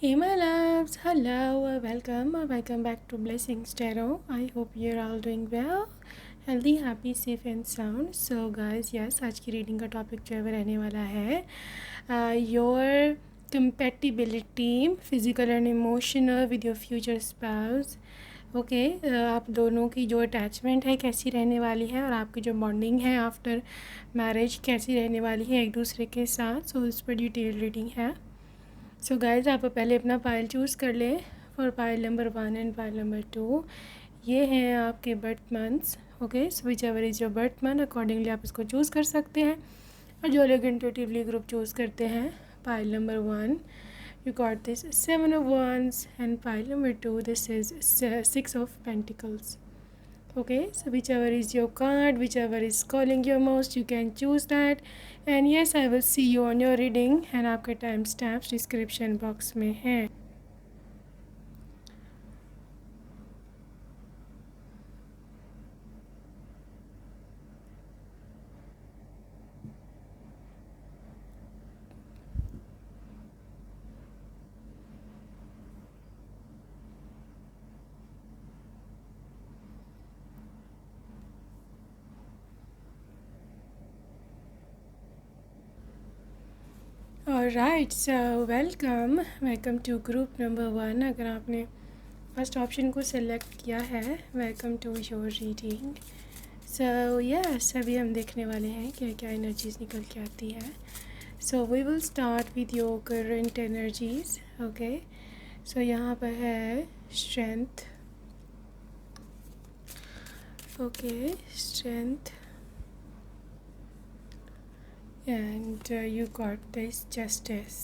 Hey my loves, hello, welcome back to Blessings Tarot. I hope you're all doing well, healthy, happy, safe and sound. So guys, yes, आज की reading का topic जो है वो रहने वाला है your compatibility, physical and emotional with your future spouse. Okay आप दोनों की जो अटैचमेंट है कैसी रहने वाली है और आपकी जो बॉन्डिंग है आफ्टर मैरिज कैसी रहने वाली है एक दूसरे के साथ. सो इस पर डिटेल रीडिंग है. सो गाइज आप पहले अपना पाइल चूज़ कर लें for pile number 1 and pile number 2. ये हैं आपके birth months. Okay, so which ever is your birth month accordingly आप इसको चूज़ कर सकते हैं. और जो लोग इंट्यूटिवली ग्रुप चूज़ करते हैं pile number 1 you got this 7 of wands and pile number 2 this is 6 of pentacles. Okay, so whichever is your card, whichever is calling you most, you can choose that. And yes, I will see you on your reading and आपके time stamps description box में हैं. Alright, so welcome to group number 1. अगर आपने first option को select किया है, welcome to your reading. So yes, अभी हम देखने वाले हैं क्या क्या एनर्जीज निकल के आती है. So we will start with your current energies. Okay, so यहाँ पर है strength. Okay, strength and you got this justice,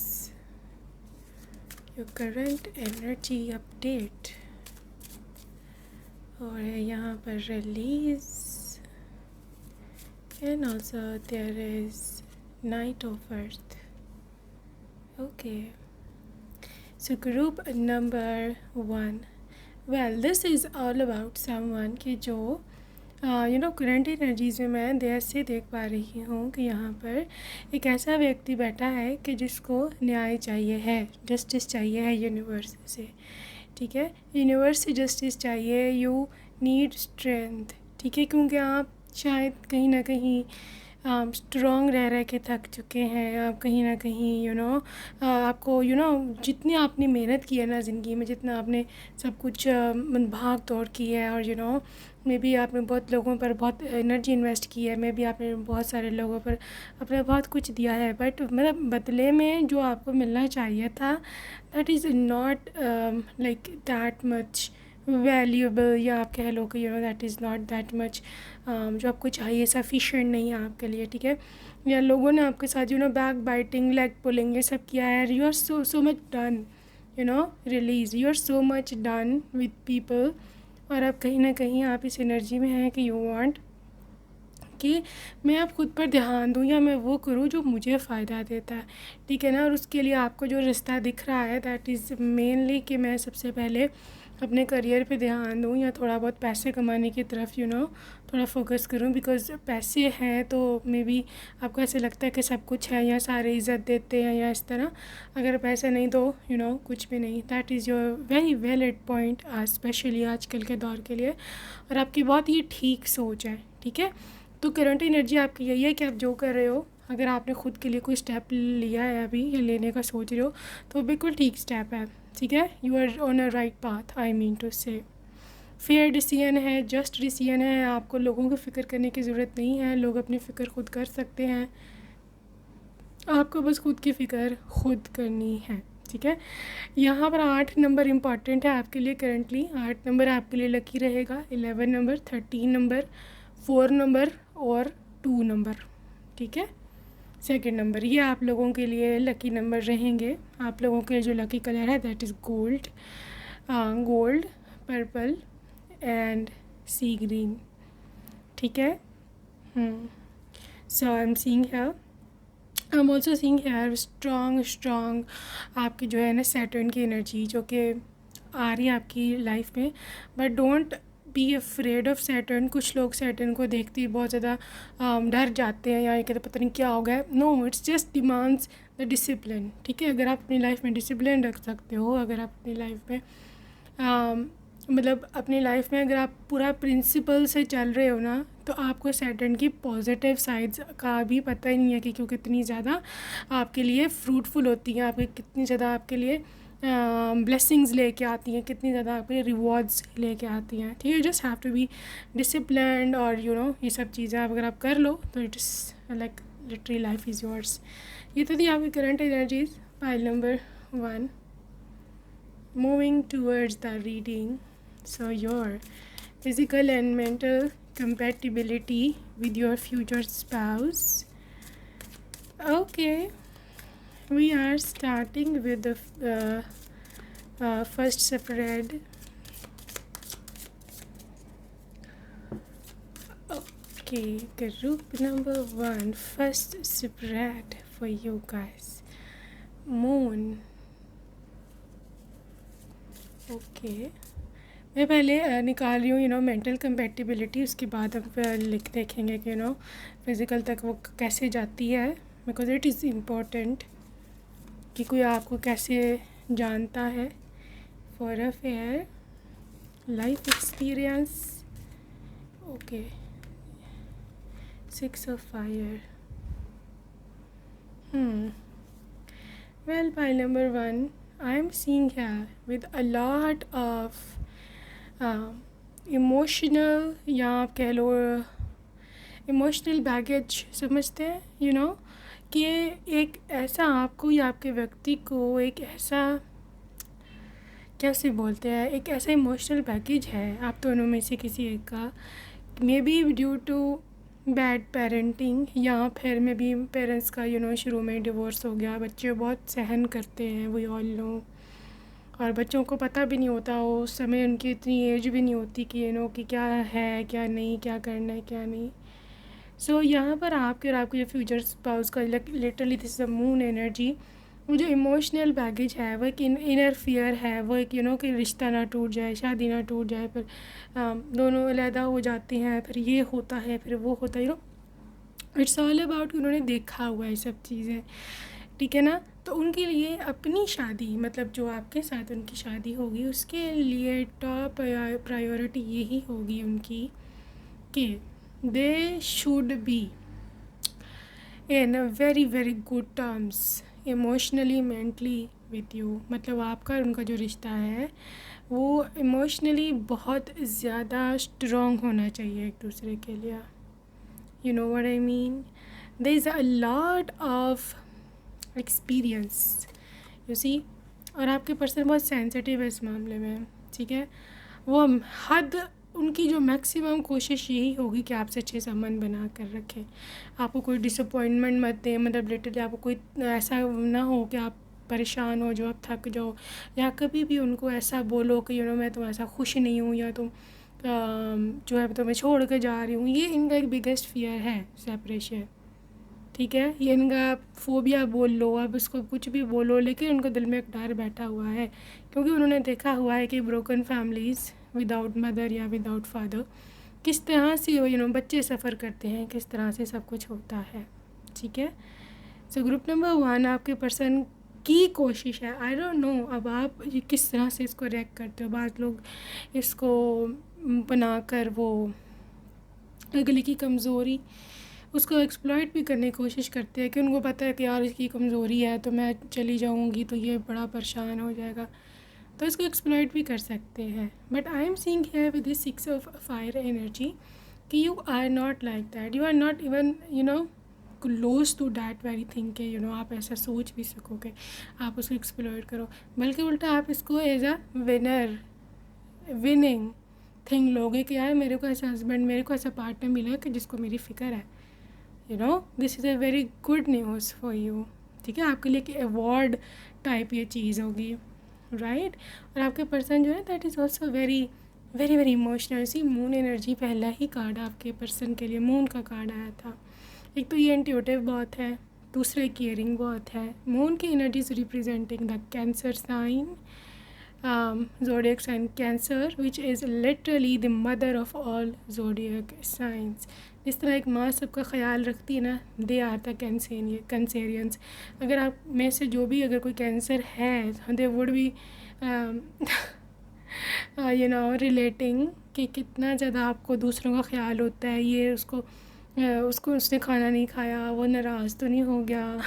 your current energy update. और यहाँ पर release and also there is knight of earth. Okay, so group number 1, well this is all about someone कि जो current energies में मैं देर से देख पा रही हूँ कि यहाँ पर एक ऐसा व्यक्ति बैठा है कि जिसको न्याय चाहिए है, जस्टिस चाहिए है यूनिवर्स से. ठीक है, यूनिवर्स से जस्टिस चाहिए. You need strength. ठीक है, क्योंकि आप शायद कहीं ना कहीं स्ट्रॉन्ग रह के थक चुके हैं. आप कहीं ना कहीं आपको जितनी आपने मेहनत की है ना ज़िंदगी में, जितना आपने सब कुछ भाग दौड़ की है और मे बी आपने बहुत लोगों पर बहुत एनर्जी इन्वेस्ट की है, मे बी आपने बहुत सारे लोगों पर अपना बहुत कुछ दिया है, बट मतलब बदले में जो आपको मिलना चाहिए था that is not like that much valuable, या आप कह लो कि that is not that much जो आपको चाहिए सफिशेंट नहीं है आपके लिए. ठीक है, या लोगों ने आपके साथ बैक बाइटिंग, लेग पुलिंग, ये सब किया है. You are so much done, release, you are so much done with people. और अब कहीं ना कहीं आप इस एनर्जी में हैं कि यू वांट कि मैं अब खुद पर ध्यान दूँ या मैं वो करूँ जो मुझे फ़ायदा देता है. ठीक है ना, और उसके लिए आपको जो रास्ता दिख रहा है दैट इज़ मेनली कि मैं सबसे पहले अपने करियर पे ध्यान दूँ या थोड़ा बहुत पैसे कमाने की तरफ थोड़ा फोकस करूँ. बिकॉज़ पैसे हैं तो मे बी आपको ऐसे लगता है कि सब कुछ है या सारे इज़्ज़त देते हैं या इस तरह. अगर पैसे नहीं तो कुछ भी नहीं. That is your very valid point specially आजकल के दौर के लिए, और आपकी बहुत ही ठीक सोच है. ठीक है, तो करंट एनर्जी आपकी यही है कि आप जो कर रहे हो, अगर आपने ख़ुद के लिए कोई स्टेप लिया है अभी या लेने का सोच रहे हो तो बिल्कुल ठीक स्टेप है. ठीक है, you are on a right path. I mean to say fair decision है, जस्ट डिसीजन है. आपको लोगों की फ़िक्र करने की ज़रूरत नहीं है. लोग अपनी फ़िक्र खुद कर सकते हैं, आपको बस खुद की फ़िक्र खुद करनी है. ठीक है, यहाँ पर 8 नंबर इम्पॉर्टेंट है आपके लिए करंटली. 8 नंबर आपके लिए लकी रहेगा. 11 नंबर, 13 नंबर, 4 नंबर और 2 नंबर. ठीक है, सेकंड नंबर, ये आप लोगों के लिए लकी नंबर रहेंगे. आप लोगों के लिए जो लकी कलर है that is gold, purple and sea green. ठीक है, so I am seeing here, I am also seeing here strong आपकी जो है ना सैटर्न की एनर्जी जो कि आ रही है आपकी लाइफ में. But don't be afraid of Saturn. कुछ लोग सैटर्न को देखते ही बहुत ज़्यादा डर जाते हैं या ये कहते पता नहीं क्या हो गया. No, it's just demands the discipline, ठीक है। अगर आप अपनी लाइफ में डिसिप्लिन रख सकते हो, अगर आप अपनी लाइफ में मतलब अपनी लाइफ में अगर आप पूरा प्रिंसिपल से चल रहे हो ना, तो आपको सैटर्न की पॉजिटिव साइड्स का भी पता ही नहीं है कि क्यों कितनी ज़्यादा आपके लिए फ्रूटफुल होती हैं, आपके कितनी ज़्यादा आपके लिए ब्लेसिंग्स लेके आती हैं, कितनी ज़्यादा आपके रिवॉर्ड्स लेके आती हैं, ठीक है। Just have to be disciplined और ये सब चीज़ें अगर आप कर लो तो it is like literally life is yours. ये तो थी आपकी current energies, pile number 1। Moving towards the reading, so your physical and mental compatibility with your future spouse. Okay, we are starting with the first spread. Okay, group number 1, first spread for you guys. Moon. Okay, मैं पहले निकाल रही हूँ mental compatibility, उसके बाद हम लिख देखेंगे कि फिज़िकल तक वो कैसे जाती है, बिकॉज इट इज़ इम्पोर्टेंट कि कोई आपको कैसे जानता है for a fair life experience. Okay, 6 of fire. Well, pile number 1, I am seeing here with a lot of emotional, या आप कह लो इमोशनल बैगेज समझते हैं, कि एक ऐसा आपको या आपके व्यक्ति को एक ऐसा कैसे बोलते हैं, एक ऐसा इमोशनल बैगेज है आप दोनों में से किसी एक का, maybe due to bad parenting, या फिर मे बी पेरेंट्स का शुरू में डिवोर्स हो गया, बच्चे बहुत सहन करते हैं, वी ऑल नो, और बच्चों को पता भी नहीं होता, उस समय उनकी इतनी एज भी नहीं होती कि कि क्या है क्या नहीं, क्या करना है क्या नहीं। सो यहाँ पर आपके और आपके जो फ्यूचर स्पाउस का literally this is a moon energy, वो जो इमोशनल बैगेज है, वो एक इनर फियर है, वो एक कि रिश्ता ना टूट जाए, शादी ना टूट जाए, फिर दोनों अलहदा हो जाते हैं, फिर ये होता है फिर वो होता है, इट्स ऑल अबाउट उन्होंने देखा हुआ है सब चीज़ें, ठीक है ना। तो उनके लिए अपनी शादी, मतलब जो आपके साथ उनकी शादी होगी, उसके लिए टॉप प्रायोरिटी यही होगी उनकी कि they should be in very very good terms emotionally mentally with you. मतलब आपका और उनका जो रिश्ता है वो इमोशनली बहुत ज़्यादा स्ट्रॉन्ग होना चाहिए एक दूसरे के लिए, you know what I mean. There is a lot of experience, you see, और आपके पर्सन बहुत सेंसिटिव है इस मामले में, ठीक है। वो हद उनकी जो मैक्सिमम कोशिश यही होगी कि आपसे अच्छे संबंध बना कर रखें, आपको कोई डिसअपॉइंटमेंट मत दें, मतलब लिटरली आपको कोई ऐसा ना हो कि आप परेशान हो जाओ, आप थक जाओ, या कभी भी उनको ऐसा बोलो कि मैं तो ऐसा खुश नहीं हूँ, या तुम जो है तो मैं छोड़ कर जा रही हूँ। ये इनका एक बिगेस्ट फियर है, सेपरेशन, ठीक है। ये इनका फोबिया बोल लो, अब इसको कुछ भी बोलो, लेकिन उनको दिल में एक डर बैठा हुआ है, क्योंकि उन्होंने देखा हुआ है कि ब्रोकन फैमिलीज़ विदाउट मदर या विदाउट फादर किस तरह से बच्चे सफ़र करते हैं, किस तरह से सब कुछ होता है, ठीक है। सो ग्रुप नंबर 1 आपके पर्सन की कोशिश है, आई डोंट नो अब आप ये किस तरह से इसको रिएक्ट करते हो। बाद लोग इसको बनाकर वो अगले की कमज़ोरी उसको एक्सप्लॉइट भी करने की कोशिश करते हैं, कि उनको पता है कि यार इसकी कमज़ोरी है तो मैं चली जाऊंगी तो ये बड़ा परेशान हो जाएगा, तो इसको एक्सप्लॉइट भी कर सकते हैं। But I am seeing here with this 6 of fire energy कि you are not like that, you are not even close to that very thing कि आप ऐसा सोच भी सकोगे आप उसको एक्सप्लॉइट करो, बल्कि उल्टा आप इसको एज अ विनिंग थिंग लोगे कि यार मेरे को ऐसा हस्बैंड, मेरे को ऐसा पार्टनर मिला कि जिसको मेरी फ़िक्र है, this is a very good news for you, ठीक है। आपके लिए एक अवॉर्ड टाइप ये चीज़ होगी, राइट। और आपके पर्सन जो है that is also very very very emotional. See moon energy पहला ही कार्ड आपके पर्सन के लिए मून का कार्ड आया था। एक तो ये इंट्यूटिव बहुत है, दूसरा केयरिंग बहुत है। मून की energies representing the Cancer sign, zodiac sign Cancer, which is literally the mother of all zodiac signs. जिस तरह एक माँ सबका ख्याल रखती है ना, दे आर द कैंसेरियंस। अगर आप में से जो भी अगर कोई कैंसर है, दे वुड बी रिलेटिंग कि कितना ज़्यादा आपको दूसरों का ख्याल होता है। ये उसको उसने खाना नहीं खाया, वो नाराज़ तो नहीं हो गया।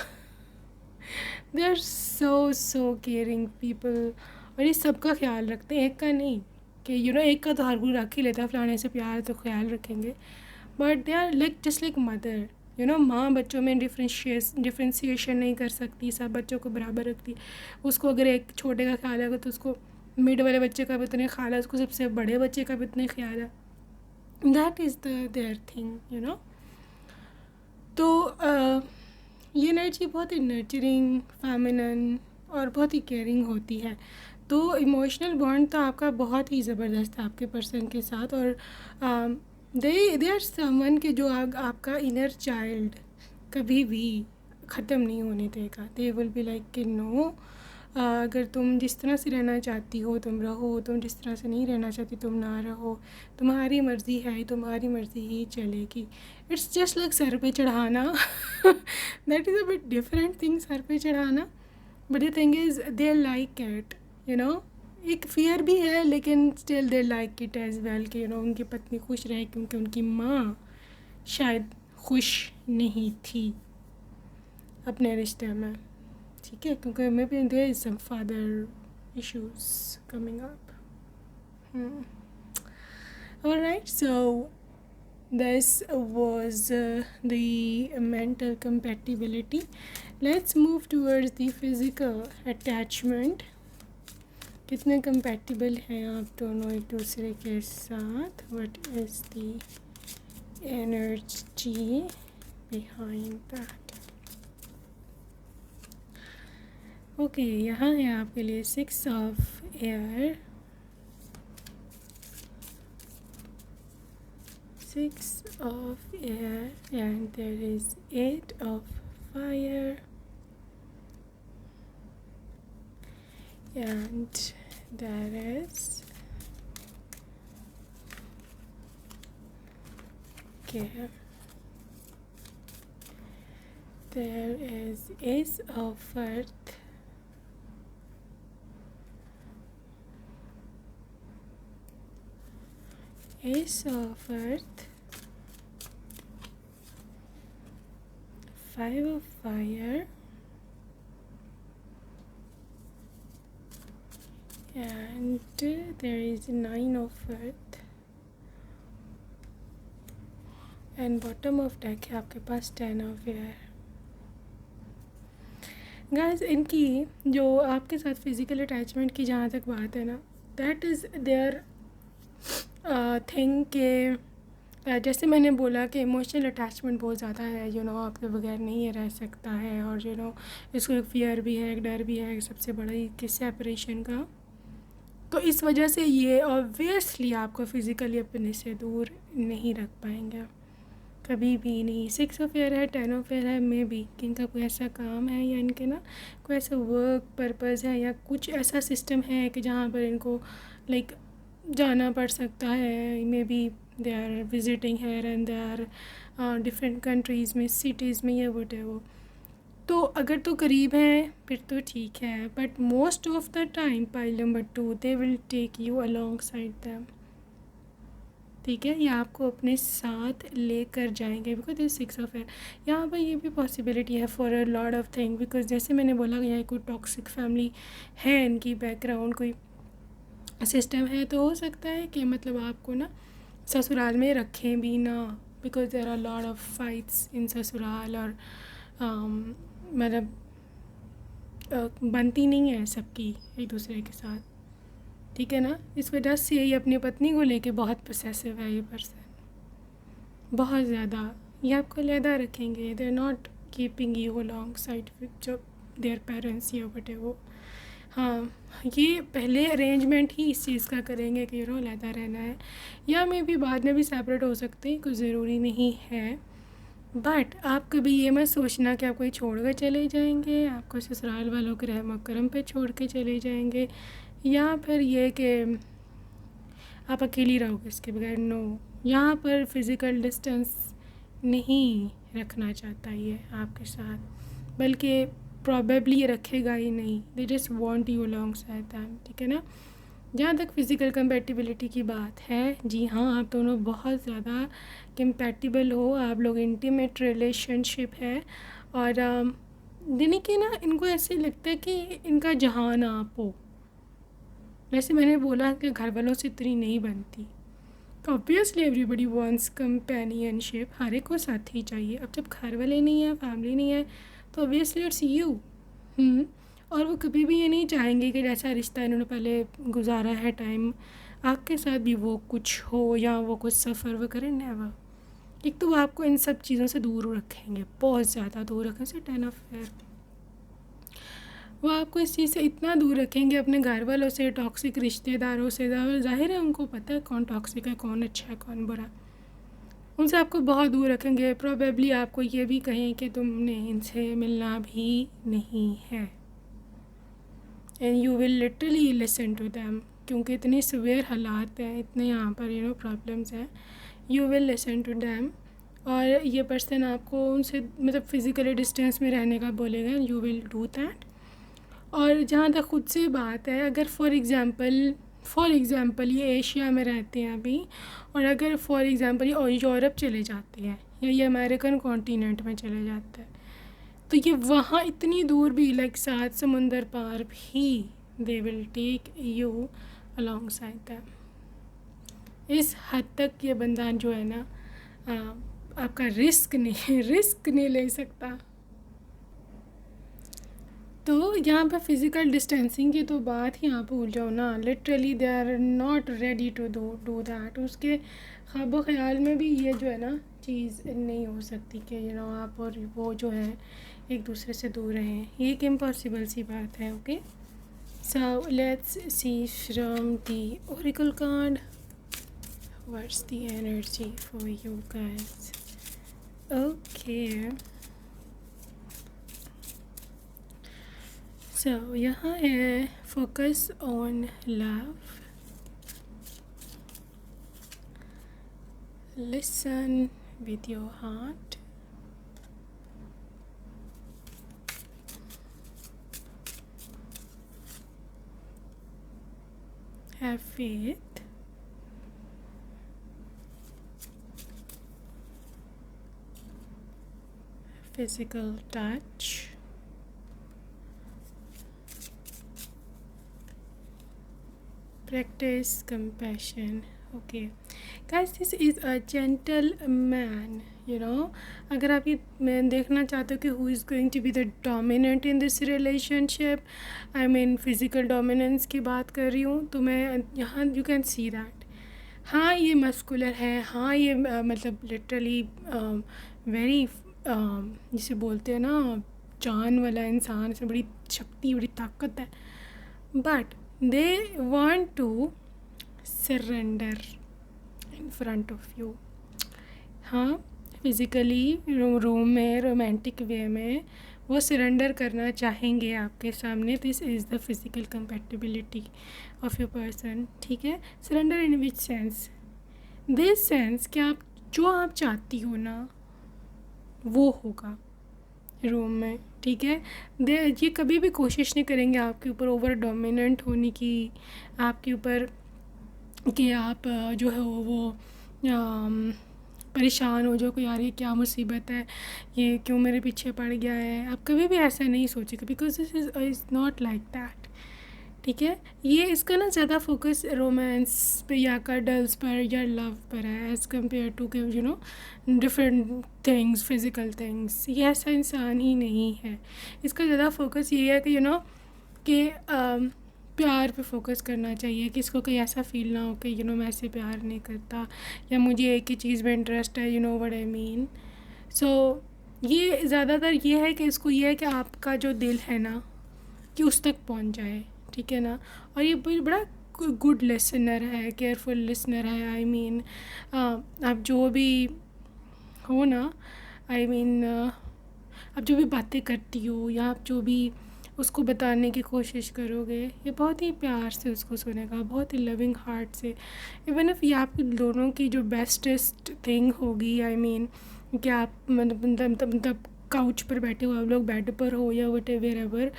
They are so caring people, और ये सबका ख्याल रखते हैं, एक का नहीं कि एक का तो हर कोई रख ही लेता है, फलाने से प्यार तो ख्याल रखेंगे, but they are like just like mother. माँ बच्चों में डिफ्रेंशिएशन नहीं कर सकती, सब बच्चों को बराबर रखती। उसको अगर एक छोटे का ख्याल है तो उसको मिड वाले बच्चे का भी उतना ख्याल है, उसको सबसे बड़े बच्चे का भी उतना ख्याल है। That is there thing. तो ये एनर्जी बहुत ही नर्चरिंग, फेमिनिन और बहुत ही केयरिंग होती है। तो इमोशनल बॉन्ड तो आपका बहुत ही ज़बरदस्त है आपके पर्सन के साथ। और दे आर समवन के जो आपका इनर चाइल्ड कभी भी ख़त्म नहीं होने देगा। दे विल बी लाइक कि नो, अगर तुम जिस तरह से रहना चाहती हो तुम रहो, तुम जिस तरह से नहीं रहना चाहती तुम ना रहो, तुम्हारी मर्ज़ी है, तुम्हारी मर्ज़ी ही चलेगी। इट्स जस्ट लाइक सर पे चढ़ाना। That is a bit different thing, sir पे चढ़ाना। But the thing is they like it, एक फियर भी है, लेकिन still they like it as well कि उनकी पत्नी खुश रहे, क्योंकि उनकी माँ शायद खुश नहीं थी अपने रिश्ते में। ठीक है, क्योंकि maybe there is some father issues coming up. Alright, so this was the mental compatibility. Let's move towards the physical attachment. कितने compatible हैं आप दोनों एक दूसरे के साथ? What is the energy behind that? Okay, यहाँ है आपके लिए 6 of air, 6 of air, and there is 8 of fire, and there is there is Ace of Earth, Ace of Earth, 5 of Fire, and there is 9 of Earth, and bottom of deck है आपके पास 10 of Air. Guys, इनकी जो आपके साथ physical attachment की जहाँ तक बात है ना, दैट इज़ देयर थिंग के जैसे मैंने बोला कि इमोशनल अटैचमेंट बहुत ज़्यादा है, आपके बगैर नहीं रह सकता है, और इसको एक फ़ियर भी है, एक डर भी है, सबसे बड़ा कि सेपरेशन का। तो इस वजह से ये ऑब्वियसली आपको फ़िज़िकली अपने से दूर नहीं रख पाएंगे, कभी भी नहीं। 6 ऑफ एयर है, 10 ऑफ एयर है, मे बी कि इनका कोई ऐसा काम है या इनके ना कोई ऐसा वर्क पर्पज़ है या कुछ ऐसा सिस्टम है कि जहाँ पर इनको लाइक जाना पड़ सकता है। May be they are visiting here and they are different countries में, सिटीज़ में, या वट है वो। तो अगर तो करीब हैं फिर तो ठीक है, but most of the time pile number 2 they will take you alongside them. ठीक है, ये आपको अपने साथ लेकर जाएंगे, बिकॉज दिस 6 ऑफ एयर। यहाँ पर ये भी पॉसिबिलिटी है for a lot of thing, because जैसे मैंने बोला यहाँ कोई टॉक्सिक फैमिली है, इनकी बैकग्राउंड कोई सिस्टम है, तो हो सकता है कि मतलब आपको ना ससुराल में रखें भी ना, because there are lot of fights in ससुराल, और मतलब बनती नहीं है सबकी एक दूसरे के साथ। ठीक है ना, इस वजह से ये अपनी पत्नी को लेके बहुत पोसेसिव है ये पर्सन, बहुत ज़्यादा। ये आपको अलहदा रखेंगे, they are not keeping you alongside with जो देयर पेरेंट्स या बटे वो। हाँ, ये पहले अरेंजमेंट ही इस चीज़ का करेंगे कि अलहदा रहना है, या मे भी बाद में भी सेपरेट हो सकते हैं, कुछ ज़रूरी नहीं है। बट आप कभी ये मत सोचना कि आप कोई छोड़ कर चले जाएंगे, आपको ससुराल वालों के रहम करम पे छोड़ के चले जाएंगे, या फिर ये कि आप अकेली रहोगे इसके बगैर। नो, यहाँ पर फिज़िकल डिस्टेंस नहीं रखना चाहता ये आपके साथ, बल्कि प्रॉबेबली ये रखेगा ही नहीं. दे just want you alongside them. ठीक है ना. जहाँ तक फ़िज़िकल कंपैटिबिलिटी की बात है, जी हाँ, आप दोनों बहुत ज़्यादा कंपैटिबल हो, आप लोग इंटीमेट रिलेशनशिप है. और यानी कि ना इनको ऐसे लगता है कि इनका जहान आप हो. वैसे मैंने बोला कि घर वालों से इतनी नहीं बनती. तो ऑब्वियसली एवरीबडी वांट्स कंपेनियनशिप, हर एक को साथी चाहिए. अब जब घर वाले नहीं है, फैमिली नहीं है, तो ऑब्वियसली इट्स यू. और वो कभी भी ये नहीं चाहेंगे कि जैसा रिश्ता इन्होंने पहले गुजारा है टाइम, आपके साथ भी वो कुछ हो या वो कुछ सफ़र वो करें. नेवर. एक तो वो आपको इन सब चीज़ों से दूर रखेंगे, बहुत ज़्यादा दूर रखें से 10 ऑफ फेयर. वो आपको इस चीज़ से इतना दूर रखेंगे, अपने घर वालों से, टॉक्सिक रिश्तेदारों से. ज़ाहिर है उनको पता है कौन टॉक्सिक है, कौन अच्छा है, कौन बुरा. उनसे आपको बहुत दूर रखेंगे. प्रोबेबली आपको ये भी कहें कि तुमने इनसे मिलना भी नहीं है. And you will literally listen to them, क्योंकि इतने सवेयर हालात हैं, इतने यहाँ पर प्रॉब्लम्स हैं. You will listen to them. और ये पर्सन आपको उनसे मतलब फ़िज़िकली डिस्टेंस में रहने का बोलेगा. You will do that. और जहाँ तक ख़ुद से बात है, अगर फॉर एग्ज़ाम्पल ये एशिया में रहते हैं अभी, और अगर फॉर एग्ज़ाम्पल ये यूरोप चले जाते हैं या ये अमेरिकन कॉन्टिनेंट में चले जाते हैं, तो ये वहाँ इतनी दूर भी, लाइक 7 समुंदर पार भी, they will take you alongside them. इस हद तक ये बंदा जो है ना आपका रिस्क नहीं ले सकता. तो यहाँ पर फ़िज़िकल डिस्टेंसिंग की तो बात ही आप भूल जाओ ना. Literally they are not ready to do that. उसके ख्वाबो ख़याल में भी ये जो है ना चीज़ नहीं हो सकती कि आप और वो जो है एक दूसरे से दूर रहें. ये एक इम्पॉसिबल सी बात है. Okay, so let's see from the oracle card, what's the energy for you guys. Okay, so यहाँ है focus on love, listen with your heart, have faith, physical touch, practice compassion. Okay guys, this is a gentleman. अगर आप ये मैं देखना चाहते हो कि who is going to be the dominant in this relationship, I mean physical dominance की बात कर रही हूँ, तो मैं यहाँ you can see that. हाँ ये मस्कुलर है, हाँ ये मतलब लिटरली वेरी जिसे बोलते हैं ना जान वाला इंसान, इसमें बड़ी शक्ति, बड़ी ताकत है. But they want to surrender in front of you. हाँ, फिज़िकली रूम में रोमांटिक वे में वो सरेंडर करना चाहेंगे आपके सामने. This is the physical compatibility of your person. ठीक है, surrender in which sense? This sense कि आप जो आप चाहती हो ना वो होगा रूम में. ठीक है, ये कभी भी कोशिश नहीं करेंगे आपके ऊपर ओवर डोमिनेंट होने की, आपके ऊपर कि आप जो है वो परेशान हो जाओ कि यार ये क्या मुसीबत है, ये क्यों मेरे पीछे पड़ गया है. आप कभी भी ऐसा नहीं सोचेगा, because this is not like that. ठीक है, ये इसका ना ज़्यादा फोकस रोमांस पे या कडल्स पर या लव पर है एज़ कम्पेयर टू के डिफरेंट थिंग्स, फिज़िकल थिंग्स. ये ऐसा इंसान ही नहीं है. इसका ज़्यादा फोकस ये है कि कि प्यार पे फोकस करना चाहिए, कि इसको कोई ऐसा फील ना हो कि मैं ऐसे प्यार नहीं करता या मुझे एक ही चीज़ में इंटरेस्ट है. What I mean. सो ये ज़्यादातर ये है कि इसको ये है कि आपका जो दिल है ना कि उस तक पहुंच जाए. ठीक है ना. और ये बड़ा गुड लिसनर है, केयरफुल लिसनर है. आई मीन आप जो भी हो ना, आई मीन आप जो भी बातें करती हो या आप जो भी उसको बताने की कोशिश करोगे, ये बहुत ही प्यार से उसको सुनेगा, बहुत ही लविंग हार्ट से. इवन इफ़ ये आप दोनों की जो बेस्टेस्ट थिंग होगी, आई मीन कि आप मतलब काउच पर बैठे हो, आप लोग बेड पर हो या वट एवर एवर,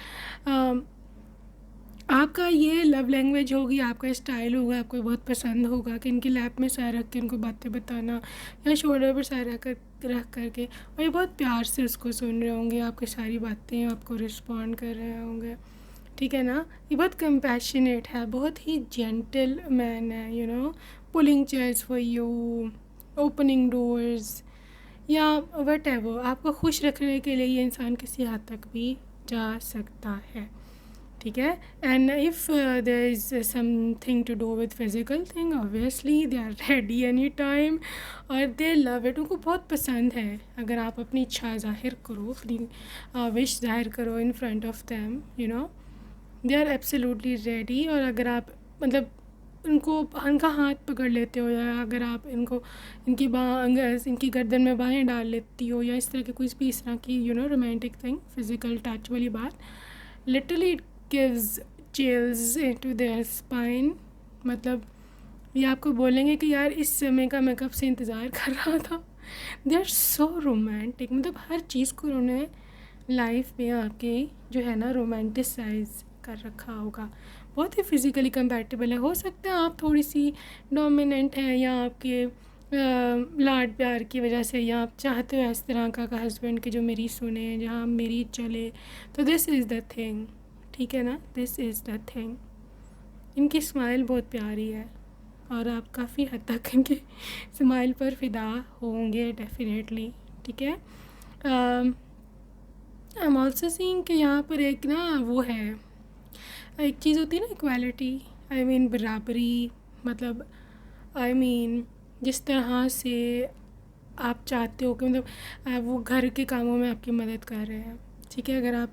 आपका ये लव लैंग्वेज होगी, आपका स्टाइल होगा, आपको बहुत पसंद होगा कि इनकी लैप में सर रख के इनको बातें बताना या शोल्डर पर सर रख करके, और ये बहुत प्यार से उसको सुन रहे होंगे, आपकी सारी बातें आपको रिस्पॉन्ड कर रहे होंगे, ठीक है ना। ये बहुत कंपैशनेट है, बहुत ही जेंटल मैन है, you know, pulling chairs for you, opening doors या वट एवर, आपको खुश रखने के लिए ये इंसान किसी हद तक भी जा सकता है, ठीक है। And if there is something to do with physical thing, obviously they are ready any time और दे लव इट, उनको बहुत पसंद है अगर आप अपनी इच्छा ज़ाहिर करो, अपनी विश ज़ाहिर करो in front of them, you know, they are absolutely ready. और अगर आप मतलब उनको उनका हाथ पकड़ लेते हो, या अगर आप इनको इनकी गर्दन में बाहें डाल लेती हो, या इस तरह की कोई भी इस तरह की you know romantic thing, physical touch वाली बात, literally it gives chills into their spine. मतलब ये आपको बोलेंगे कि यार इस समय का मैं कब से इंतज़ार कर रहा था। दे आर सो रोमांटिक, मतलब हर चीज़ को उन्होंने लाइफ में आके जो है ना रोमांटिसाइज कर रखा होगा। बहुत ही फिज़िकली कंपैटिबल है। हो सकता है आप थोड़ी सी डोमिनेंट हैं, या आपके लाड प्यार की वजह से, या आप चाहते हो इस तरह का हस्बैंड कि जो मेरी सुने, जहाँ मेरी चले, तो दिस इज़ द थिंग, ठीक है ना, दिस इज़ द थिंग। इनकी स्माइल बहुत प्यारी है और आप काफ़ी हद तक इनकी स्माइल पर फ़िदा होंगे डेफिनेटली, ठीक है। आई एम ऑल्सो सीइंग कि यहाँ पर एक ना वो है, एक चीज़ होती है ना इक्वालिटी, आई मीन बराबरी, मतलब आई मीन जिस तरह से आप चाहते हो कि मतलब वो घर के कामों में आपकी मदद कर रहे हैं, ठीक है। अगर आप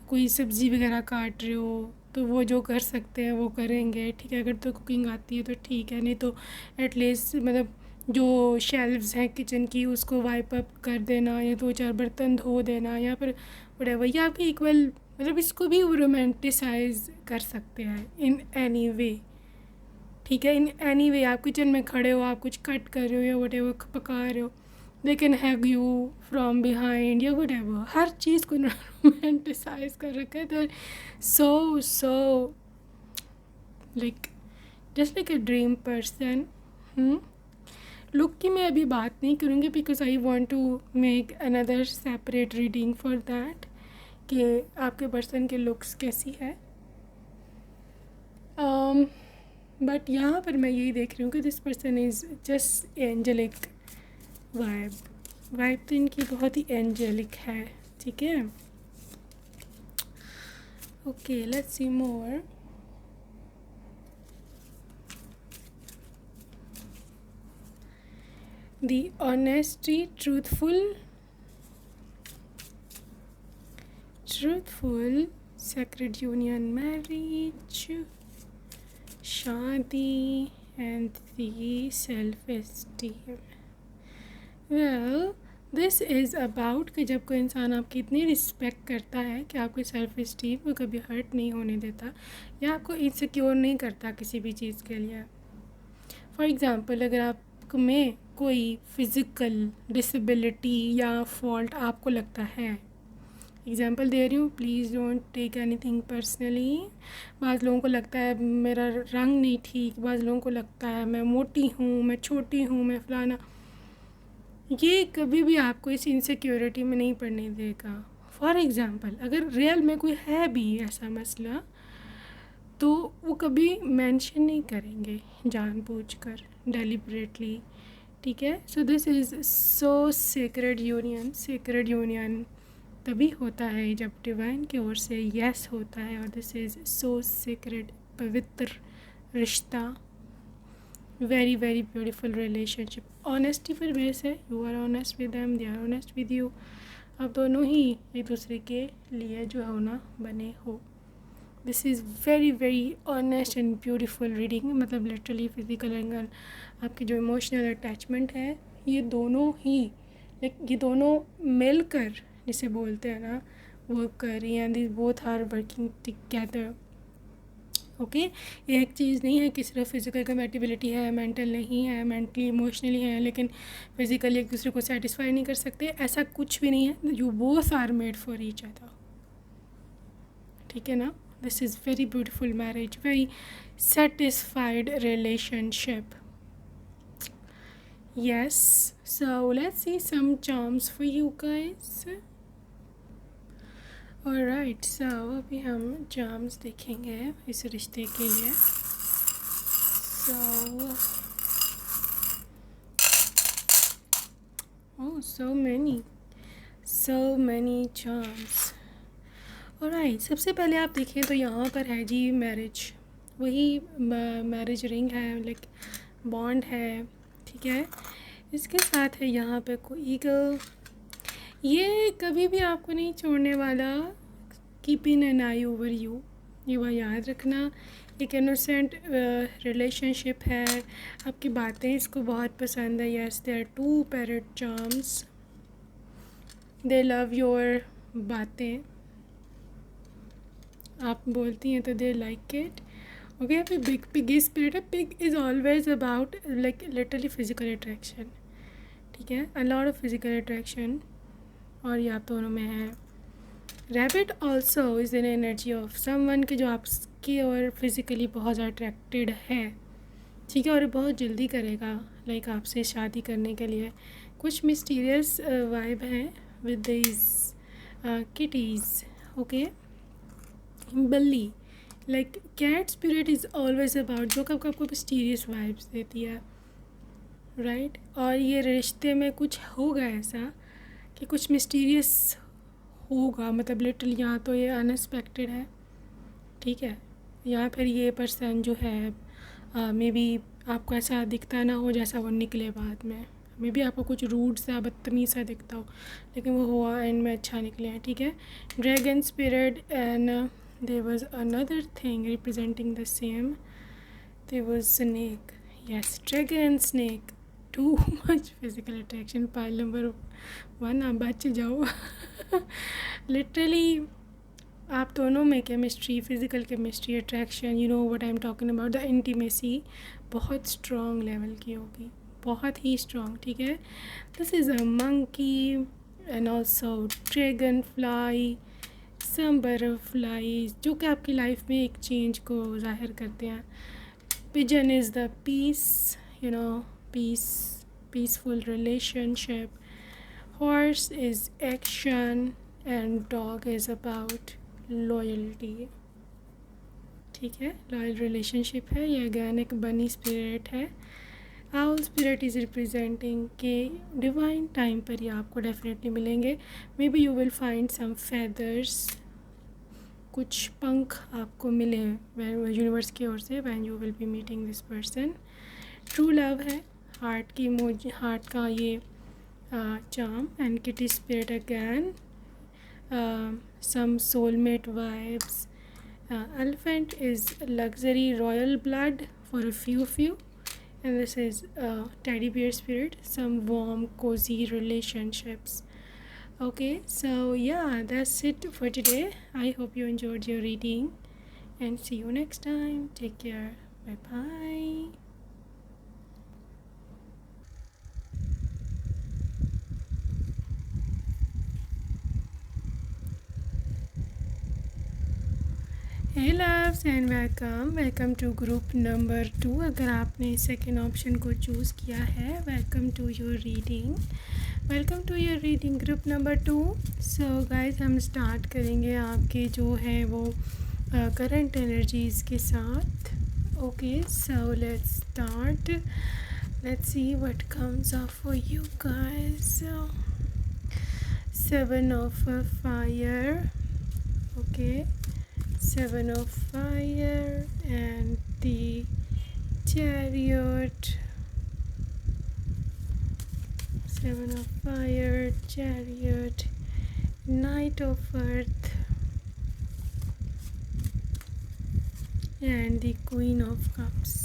कोई सब्ज़ी वगैरह काट रहे हो तो वो जो कर सकते हैं वो करेंगे, ठीक है। अगर तो कुकिंग आती है तो ठीक है, नहीं तो एटलीस्ट मतलब जो शेल्व्स हैं किचन की उसको वाइप अप कर देना, या 2-4 बर्तन धो देना, या फिर व्हाटएवर, ये आपकी इक्वल, मतलब इसको भी रोमांटिसाइज कर सकते हैं इन एनी वे, ठीक है। इन एनी वे आप किचन में खड़े हो, आप कुछ कट कर रहे हो या व्हाटएवर पका रहे हो, they can hug you from behind या व्हाटएवर, हर चीज़ को रोमांटिसाइज कर रखा है। तो so like just like a dream person. Look की मैं अभी बात नहीं करूँगी because I want to make another separate reading for that कि आपके पर्सन के लुक्स कैसी है। बट यहाँ पर मैं यही देख रही हूँ कि this person is just angelic vibe तो इनकी बहुत ही एंजेलिक है, ठीक है। Okay, let's see more. The honesty, truthful, sacred union, marriage, शादी, and the self-esteem. Well, this is about कि जब कोई इंसान आपकी इतनी रिस्पेक्ट करता है कि आपकी सेल्फ इस्टीम को कभी हर्ट नहीं होने देता, या आपको इनसिक्योर नहीं करता किसी भी चीज़ के लिए। फॉर एग्ज़ाम्पल, अगर आप में कोई फिज़िकल डिसेबिलिटी या फॉल्ट आपको लगता है, एग्ज़ाम्पल दे रही हूँ, please don't take anything personally. बाज़ लोगों को लगता है मेरा रंग नहीं ठीक, बाज़ लोगों को लगता है मैं मोटी हूँ, मैं छोटी हूँ, मैं फलाना, ये कभी भी आपको इस इनसिक्योरिटी में नहीं पड़ने देगा। फॉर एग्ज़ाम्पल, अगर रियल में कोई है भी ऐसा मसला, तो वो कभी मेंशन नहीं करेंगे जानबूझकर, डेलिबरेटली, ठीक है। So this is so sacred union तभी होता है जब डिवाइन की ओर से यस होता है, और दिस इज़ सो सेक्रेड, पवित्र रिश्ता, very very beautiful relationship. Honesty पर बेस है, you are honest with them, they are honest with you, आप दोनों ही एक दूसरे के लिए जो है ना बने हो। This is very very honest and beautiful reading, मतलब लिटरली फिज़िकल एंगल, आपकी जो इमोशनल अटैचमेंट है, ये दोनों ही ये दोनों मिलकर जिसे बोलते हैं ना वर्क कर रही हैं, this both are working together. Okay एक चीज़ नहीं है कि सिर्फ फिज़िकल कंपैटिबिलिटी है, मेंटल नहीं है, मेंटली इमोशनली है लेकिन फिज़िकली एक दूसरे को सेटिस्फाई नहीं कर सकते, ऐसा कुछ भी नहीं है. You both are made for each other. ठीक है ना. This is very beautiful marriage, very satisfied relationship. Yes, so let's see some charms for you guys. Alright, so अभी हम charms देखेंगे इस रिश्ते के लिए. So, oh, so many charms. Alright, सबसे पहले आप देखें तो यहाँ पर है जी मैरिज. वही मैरिज रिंग है, लाइक बॉन्ड है. ठीक है. इसके साथ है यहाँ पे कोई ईगल. ये कभी भी आपको नहीं छोड़ने वाला. Keeping an I over you. ये वह याद रखना. एक इनोसेंट रिलेशनशिप है. आपकी बातें इसको बहुत पसंद है. Yes, they are 2 parrot charms. They love your बातें. आप बोलती हैं तो दे लाइक इट. ओके. फिर पिग स्पिरिट है. Pig is always about like literally physical attraction. ठीक है. A lot of physical attraction और ये आप दोनों में है. Rabbit also is an energy of someone के जो आपकी और फिज़िकली बहुत ज़्यादा अट्रैक्टेड है. ठीक है. और बहुत जल्दी करेगा लाइक आपसे शादी करने के लिए. कुछ मिस्टीरियस वाइब हैं विद दिस किटीज़. ओके. बल्ली like cat spirit is always about जो कब आपको मिस्टीरियस वाइब्स देती है. राइट. और ये रिश्ते में कुछ होगा ऐसा कि कुछ मिस्टीरियस होगा. मतलब लिटरली यहाँ तो ये अनएक्सपेक्टेड है. ठीक है. या फिर ये पर्सन जो है मे बी आपको ऐसा दिखता ना हो जैसा वो निकले बाद में. मे बी आपको कुछ रूड सा बदतमीज़ सा दिखता हो लेकिन वो हुआ एंड में अच्छा निकले हैं. ठीक है. Dragon spirit and there was another thing representing the same. There was snake. Yes, dragon and snake. Too much physical attraction. Pile number 1. आप बच जाओ. Literally आप दोनों में chemistry, physical chemistry, attraction, you know what I am talking about. The intimacy बहुत strong level की होगी. बहुत ही स्ट्रॉन्ग. ठीक है. This is a monkey and also dragonfly. Some butterflies जो कि आपकी लाइफ में एक चेंज को ज़ाहिर करते हैं. Pigeon is the peace, you know, peaceful relationship. Horse is action and dog is about loyalty. ठीक है. लॉयल रिलेशनशिप है. ये अगैन एक बनी स्पिरिट है. आउल स्पिरिट इज़ रिप्रेजेंटिंग के डिवाइन टाइम पर ये आपको डेफिनेटली मिलेंगे. Maybe you will find some feathers. कुछ पंख आपको मिले यूनिवर्स की ओर से when you will be meeting this person. True love है. हार्ट का ये charm. And kitty spirit again. Some soulmate vibes. Elephant is luxury royal blood for a few. And this is teddy bear spirit, some warm cozy relationships. Okay, so yeah, that's it for today. I hope you enjoyed your reading and see you next time. Take care. Bye bye. Hey loves and welcome to group number 2. अगर आपने second option को choose किया है, welcome to your reading group number 2. So guys हम start करेंगे आपके जो है वो करंट एनर्जीज़ के साथ. Okay, so let's start. Let's see what comes up for you guys. 7 of fire. Okay. 7 of fire and the chariot. 7 of fire, chariot, knight of earth and the queen of cups.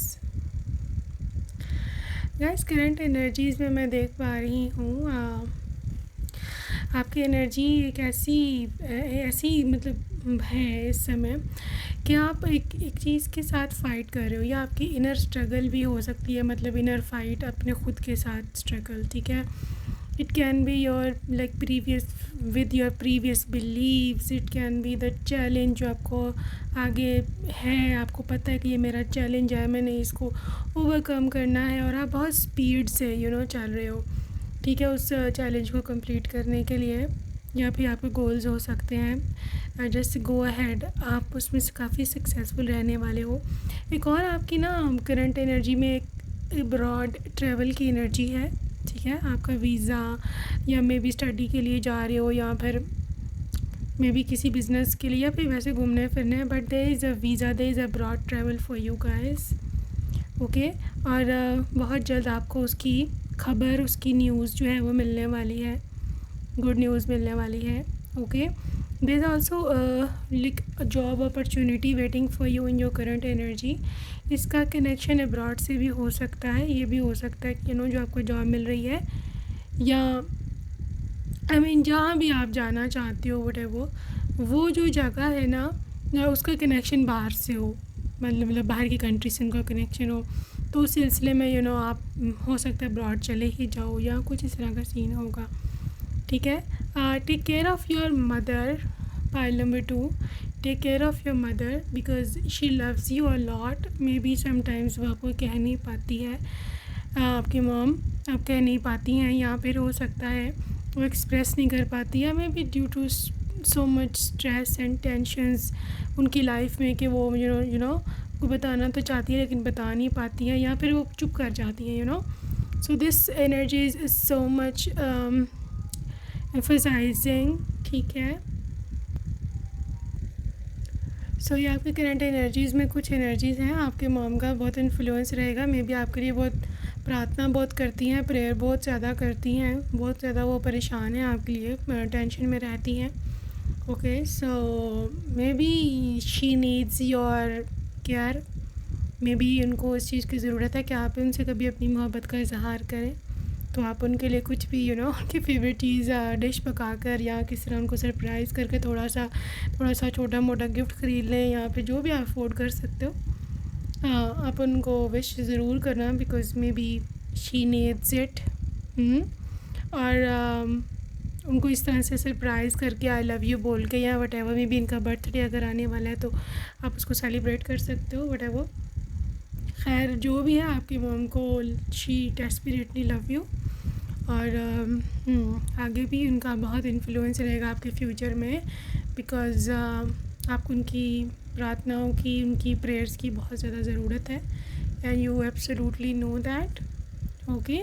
Guys current energies में मैं देख पा रही हूँ आपकी energy एक ऐसी मतलब है इस समय कि आप एक चीज़ के साथ फ़ाइट कर रहे हो, या आपकी इनर स्ट्रगल भी हो सकती है, मतलब इनर फाइट अपने खुद के साथ स्ट्रगल, ठीक है। It can be your like previous with your previous believes, it can be the challenge जो आपको आगे है, आपको पता है कि ये मेरा चैलेंज है, मैंने इसको ओवरकम करना है, और आप बहुत स्पीड से चल रहे हो, ठीक है, उस चैलेंज को कंप्लीट करने के लिए, या फिर आपके गोल्स हो सकते हैं। जस्ट गो अहेड, आप उसमें से काफ़ी सक्सेसफुल रहने वाले हो। एक और आपकी ना करंट एनर्जी में एक ब्रॉड ट्रैवल की एनर्जी है, ठीक है। आपका वीज़ा, या मे बी स्टडी के लिए जा रहे हो, या फिर मे बी किसी बिज़नेस के लिए, या फिर वैसे घूमने फिरने, but there is a visa, there is a broad travel for you guys, okay. और बहुत जल्द आपको उसकी खबर, उसकी न्यूज़ जो है वो मिलने वाली है, गुड न्यूज़ मिलने वाली है, okay. There is also like job opportunity waiting for you in your current energy. इसका कनेक्शन अब्रॉड से भी हो सकता है, ये भी हो सकता है कि जो आपको जॉब मिल रही है, या आई मीन जहाँ भी आप जाना चाहते हो व्हाटएवर, वो जो जगह है ना, उसका कनेक्शन बाहर से हो, मतलब बाहर की कंट्री से उनका कनेक्शन हो, तो उस सिलसिले में आप हो सकता है अब्रॉड चले ही जाओ, या कुछ इस तरह का सीन होगा, ठीक है। Take care of your mother, pile number 2, take care of your mother because she loves you a lot. Maybe sometimes वो आपको कह नहीं पाती है, आपकी मॉम आप कह नहीं पाती हैं, या फिर हो सकता है वो एक्सप्रेस नहीं कर पाती है, may be due to so much stress and tensions उनकी लाइफ में, कि वो को बताना तो चाहती है लेकिन बता नहीं पाती है, या फिर वो चुप कर जाती हैं। So this energy is so much emphasising, ठीक है। सो ये आपके करंट एनर्जीज़ में कुछ एनर्जीज़ हैं, आपके मॉम का बहुत इन्फ्लुएंस रहेगा, मे बी आपके लिए बहुत प्रार्थना बहुत करती हैं, प्रेयर बहुत ज़्यादा करती हैं, बहुत ज़्यादा वो परेशान हैं आपके लिए, टेंशन में रहती हैं, okay. So may be she needs your care, may be उनको इस चीज़ की ज़रूरत है कि आप उनसे कभी अपनी मोहब्बत का इजहार करें, तो आप उनके लिए कुछ भी उनकी फेवरेट चीज़ डिश पका कर, या किस तरह उनको सरप्राइज़ करके थोड़ा सा छोटा मोटा गिफ्ट ख़रीद लें, या फिर जो भी आप अफोर्ड कर सकते हो, आप उनको विश ज़रूर करना, because may be she needs it. और उनको इस तरह से सरप्राइज़ करके आई लव यू बोल के, या वटेवर, मे बी इनका बर्थडे अगर आने वाला है तो आप उसको सेलिब्रेट कर सकते हो, वटेवर। खैर जो भी है, आपकी मॉम को शी डेस्परेटली लव यू, और आगे भी उनका बहुत इन्फ्लुएंस रहेगा आपके फ्यूचर में, बिकॉज़ आपको उनकी प्रार्थनाओं की, उनकी प्रेयर्स की बहुत ज़्यादा ज़रूरत है, and you absolutely know that, okay.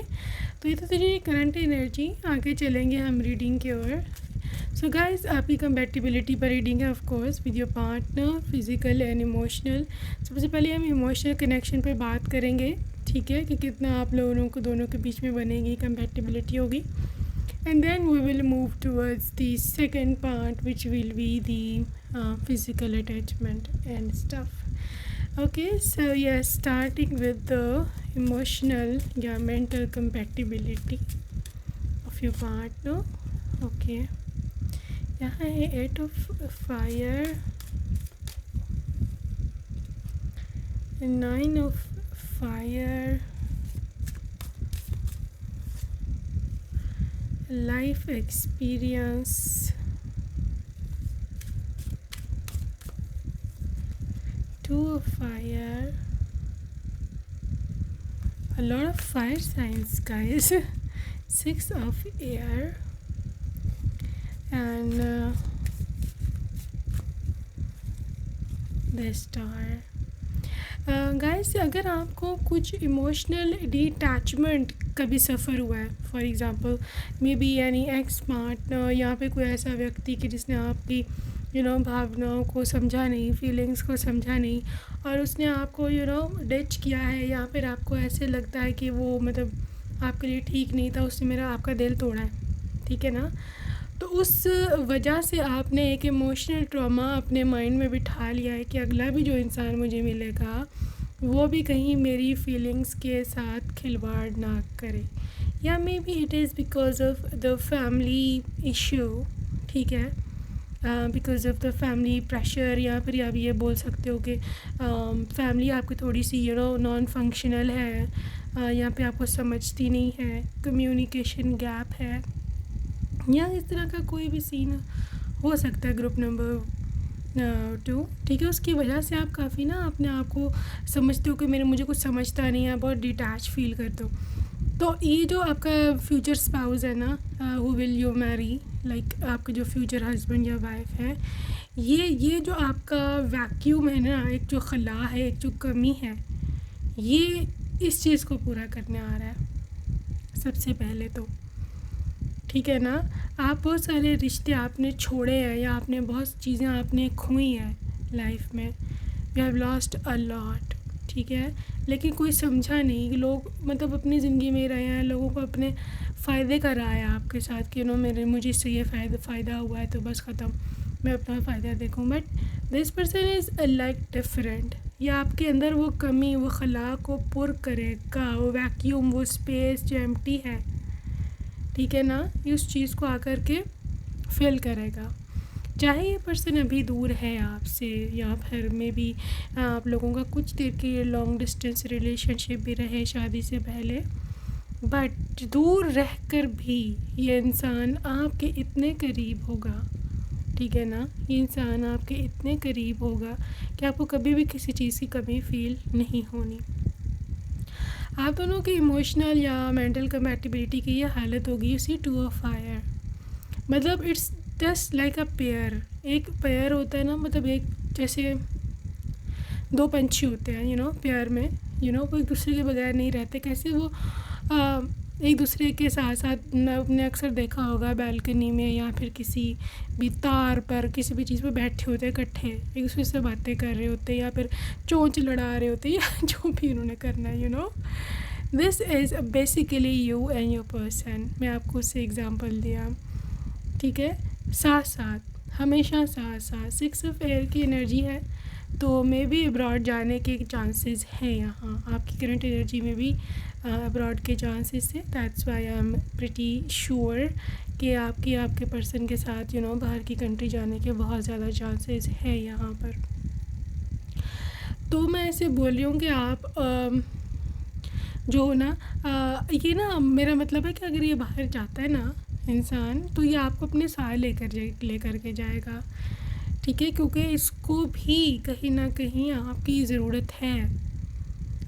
तो ये तो थी करंट एनर्जी, आगे चलेंगे हम रीडिंग की ओर। सो गाइस, आपकी कंपैटिबिलिटी पर रीडिंग है of course with your partner, physical and emotional. सबसे पहले हम इमोशनल कनेक्शन पर बात करेंगे, ठीक है, कि कितना आप लोगों को दोनों के बीच में बनेगी, कंपैटिबिलिटी होगी, and then we will move towards the second part which will be the physical attachment and stuff, okay. So yeah, starting with the emotional, yeah, mental compatibility of your partner, okay. यहाँ है 8 of fire, 9 of fire, life experience, 2 of fire, a lot of fire signs guys, 6 of air, and the star. Guys, अगर आपको कुछ emotional detachment कभी सफ़र हुआ है, for example may be यानी ex partner, या फिर कोई ऐसा व्यक्ति कि जिसने आपकी भावनाओं को समझा नहीं, फीलिंग्स को समझा नहीं, और उसने आपको डिच किया है, या फिर आपको ऐसे लगता है कि वो मतलब आपके लिए ठीक नहीं था, उसने आपका दिल तोड़ा है, ठीक है ना। तो उस वजह से आपने एक इमोशनल ट्रॉमा अपने माइंड में बिठा लिया है कि अगला भी जो इंसान मुझे मिलेगा वो भी कहीं मेरी फीलिंग्स के साथ खिलवाड़ ना करे, या may be it is because of the family issue, ठीक है। Because of the family pressure, या फिर आप ये बोल सकते हो कि फैमिली आपकी थोड़ी सी नॉन फंक्शनल है, यहाँ पे आपको समझती नहीं है, कम्युनिकेशन गैप है, या इस तरह का कोई भी सीन हो सकता है ग्रुप नंबर 2। ठीक है, उसकी वजह से आप काफ़ी ना अपने आप को समझते हो कि मुझे कुछ समझता नहीं है, बहुत डिटैच फील करते हो। तो ये जो आपका फ्यूचर स्पाउस है ना, who will you Mary, like आपका जो फ्यूचर हस्बैंड या वाइफ है, ये जो आपका वैक्यूम है ना, एक जो खला है, एक जो कमी है, ये इस चीज़ को पूरा करने आ रहा है सबसे पहले तो। ठीक है ना, आप बहुत सारे रिश्ते आपने छोड़े हैं, या आपने बहुत चीज़ें आपने खोई हैं लाइफ में, you have lost a lot. ठीक है, लेकिन कोई समझा नहीं कि लोग मतलब अपनी ज़िंदगी में रहे हैं, लोगों को अपने फ़ायदे का रहा है आपके साथ कि मुझे इससे ये फ़ायदा हुआ है तो बस ख़त्म, मैं अपना फ़ायदा देखूँ। But this person is like different, या आपके अंदर वो कमी, वो खला को पुर करेगा, वो वैक्यूम, वो स्पेस जो एम्प्टी है, ठीक है ना, ये उस चीज़ को आकर के फिल करेगा। चाहे ये पर्सन अभी दूर है आपसे, या फिर में भी आप लोगों का कुछ देर के लॉन्ग डिस्टेंस रिलेशनशिप भी रहे शादी से पहले, बट दूर रहकर भी ये इंसान आपके इतने करीब होगा, ठीक है ना, ये इंसान आपके इतने करीब होगा कि आपको कभी भी किसी चीज़ की कमी फील नहीं होनी। आप दोनों की इमोशनल या मेंटल कंपैटिबिलिटी की ये हालत होगी। यू सी 2 ऑफ फायर, मतलब it's just like a pair. एक पेयर होता है ना, मतलब एक जैसे दो पंछी होते हैं पेयर में, वो एक दूसरे के बगैर नहीं रहते। कैसे वो एक दूसरे के साथ साथ आपने अक्सर देखा होगा बैल्कनी में या फिर किसी भी तार पर किसी भी चीज़ पर बैठे होते हैं इकट्ठे, एक दूसरे से बातें कर रहे होते हैं या फिर चोंच लड़ा रहे होते हैं या जो भी उन्होंने करना है। This is basically you and your person. मैं आपको उससे एग्ज़ाम्पल दिया, ठीक है, साथ साथ हमेशा साथ साथ 6 ऑफ एयर की एनर्जी है, तो मे भी अब्रॉड जाने के चांसेस हैं। यहाँ आपकी करंट एनर्जी में भी अब्रॉड के चांसेस है। That's Y I am pretty sure कि आपके पर्सन के साथ बाहर की कंट्री जाने के बहुत ज़्यादा चांसेस है यहाँ पर। तो मैं ऐसे बोल रही हूँ कि आप जो ना ये ना मेरा मतलब है कि अगर ये बाहर जाता है ना इंसान, तो ये आपको अपने साथ लेकर के जाएगा, ठीक है, क्योंकि इसको भी कहीं ना कहीं आपकी ज़रूरत है।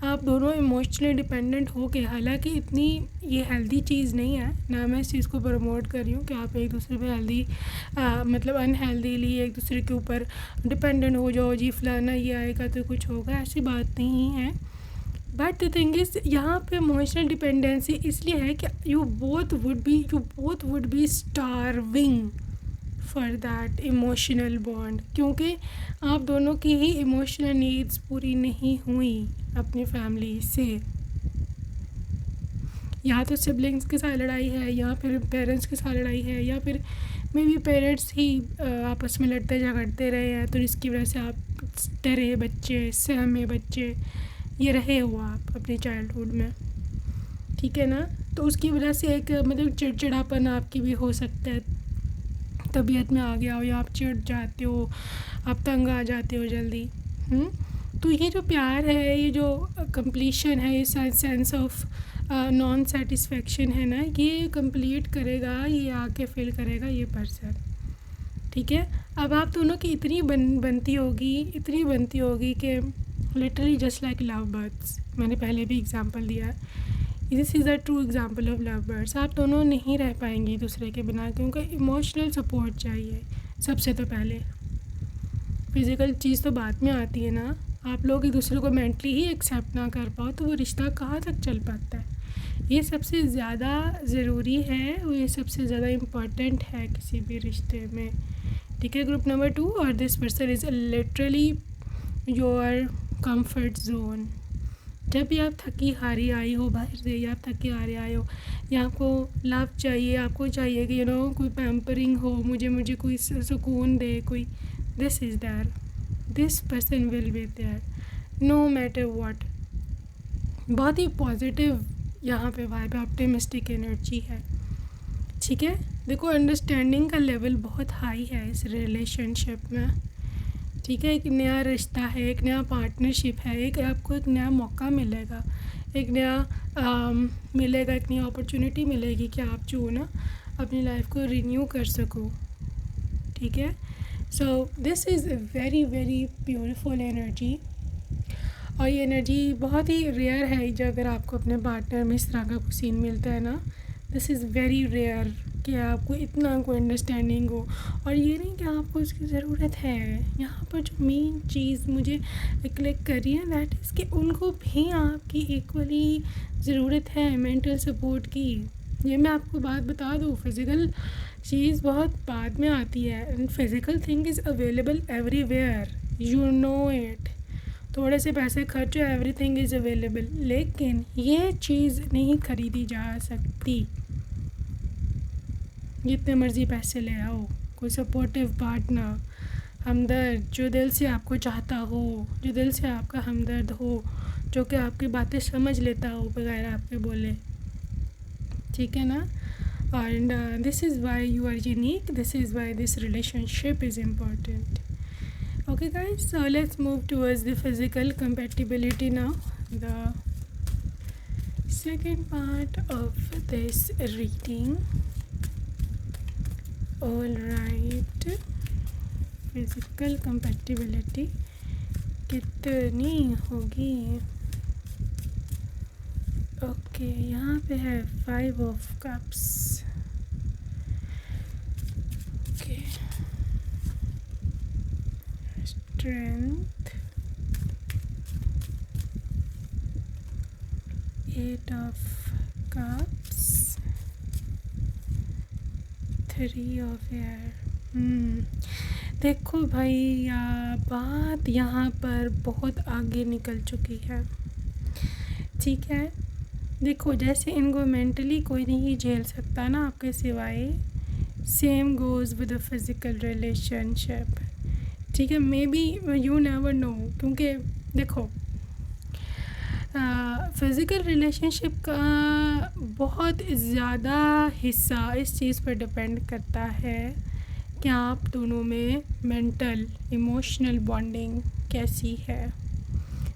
आप दोनों इमोशनली डिपेंडेंट हो के, हालांकि इतनी ये हेल्दी चीज़ नहीं है ना, मैं इस चीज़ को प्रमोट कर रही हूँ कि आप एक दूसरे पे हेल्दी मतलब अनहेल्दीली एक दूसरे के ऊपर डिपेंडेंट हो जाओ, जी फलाना ये आएगा तो कुछ होगा, ऐसी बात नहीं है। बट द थिंग इज़ यहाँ पे इमोशनल डिपेंडेंसी इसलिए है कि you both would be starving for that emotional bond, क्योंकि आप दोनों की ही इमोशनल नीड्स पूरी नहीं हुई अपनी फैमिली से। या तो सिबलिंग्स के साथ लड़ाई है, या फिर पेरेंट्स के साथ लड़ाई है, या फिर मे बी पेरेंट्स ही आपस में लड़ते झगड़ते रहे हैं, तो इसकी वजह से आप डरे बच्चे, सहमे बच्चे ये रहे हो आप अपने चाइल्डहुड में, ठीक है ना। तो उसकी वजह से एक मतलब चिड़चिड़ापन आपकी भी हो सकता है, तबीयत में आ गया हो, या आप चिढ़ जाते हो, आप तंग आ जाते हो जल्दी। तो ये जो प्यार है, ये जो कंप्लीशन है, ये सेंस ऑफ नॉन सेटिस्फेक्शन है ना, ये कंप्लीट करेगा, ये आके फील करेगा ये पर्सन, ठीक है। अब आप दोनों की इतनी बनती होगी कि literally just like love birds, मैंने पहले भी एग्जांपल दिया है, this is a true example of love birds. आप दोनों नहीं रह पाएंगे दूसरे के बिना, क्योंकि इमोशनल सपोर्ट चाहिए सबसे तो पहले, फिज़िकल चीज़ तो बाद में आती है ना। आप लोग एक दूसरे को मेंटली ही एक्सेप्ट ना कर पाओ तो वो रिश्ता कहाँ तक चल पाता है। ये सबसे ज़्यादा ज़रूरी है, वो ये सबसे ज़्यादा इम्पॉर्टेंट है किसी भी रिश्ते में, ठीक है। ग्रुप नंबर 2, और this person is literally your comfort zone. जब भी आप थकी हारी आई हो बाहर से, या आप थके हारे आए हो, या आपको लव चाहिए, आपको चाहिए कि कोई पैम्परिंग हो, मुझे कोई सुकून दे कोई, this is there, this person will be there no matter what. बहुत ही पॉजिटिव यहाँ पे वाइब, ऑप्टिमिस्टिक एनर्जी है, ठीक है। देखो अंडरस्टैंडिंग का लेवल बहुत हाई है इस रिलेशनशिप में, ठीक है। एक नया रिश्ता है, एक नया पार्टनरशिप है, एक आपको एक नया मौका मिलेगा, एक नया मिलेगा, एक नई अपॉर्चुनिटी मिलेगी कि आप जो हो ना अपनी लाइफ को रिन्यू कर सको, ठीक है। So this is a very very beautiful energy, और ये एनर्जी बहुत ही रेयर है जो अगर आपको अपने पार्टनर में इस तरह का कुछ सीन मिलता है ना, दिस इज़ वेरी रेयर कि आपको इतना कोई अंडरस्टैंडिंग हो। और ये नहीं कि आपको उसकी ज़रूरत है, यहाँ पर जो मेन चीज़ मुझे क्लिक कर रही है दैट इज़ कि उनको भी आपकी इक्वली ज़रूरत है मेंटल सपोर्ट की। ये मैं आपको बात बता दूँ, फिज़िकल चीज़ बहुत बाद में आती है, and physical thing is available everywhere, you know it. थोड़े से पैसे खर्चो, एवरीथिंग इज़ अवेलेबल, लेकिन ये चीज़ नहीं ख़रीदी जा सकती। जितने मर्ज़ी पैसे ले आओ, कोई सपोर्टिव पार्टनर, हमदर्द जो दिल से आपको चाहता हो, जो दिल से आपका हमदर्द हो, जो कि आपकी बातें समझ लेता हो बगैर आपके बोले, ठीक है ना। And this is why you are unique, this is why this relationship is important. Okay guys, so let's move towards the physical compatibility now, the second part of this reading. All right, physical compatibility कितनी होगी? Okay, यहाँ पे है 5 of cups. Okay, strength, 8 of cups, 3 of air. देखो भाई, बात यहाँ पर बहुत आगे निकल चुकी है, ठीक है। देखो, जैसे इनको मेंटली कोई नहीं झेल सकता ना आपके सिवाय, same goes with a physical relationship, ठीक है। May be you never know, क्योंकि देखो फ़िज़िकल रिलेशनशिप का बहुत ज़्यादा हिस्सा इस चीज़ पर डिपेंड करता है कि आप दोनों में मेंटल इमोशनल बॉन्डिंग कैसी है,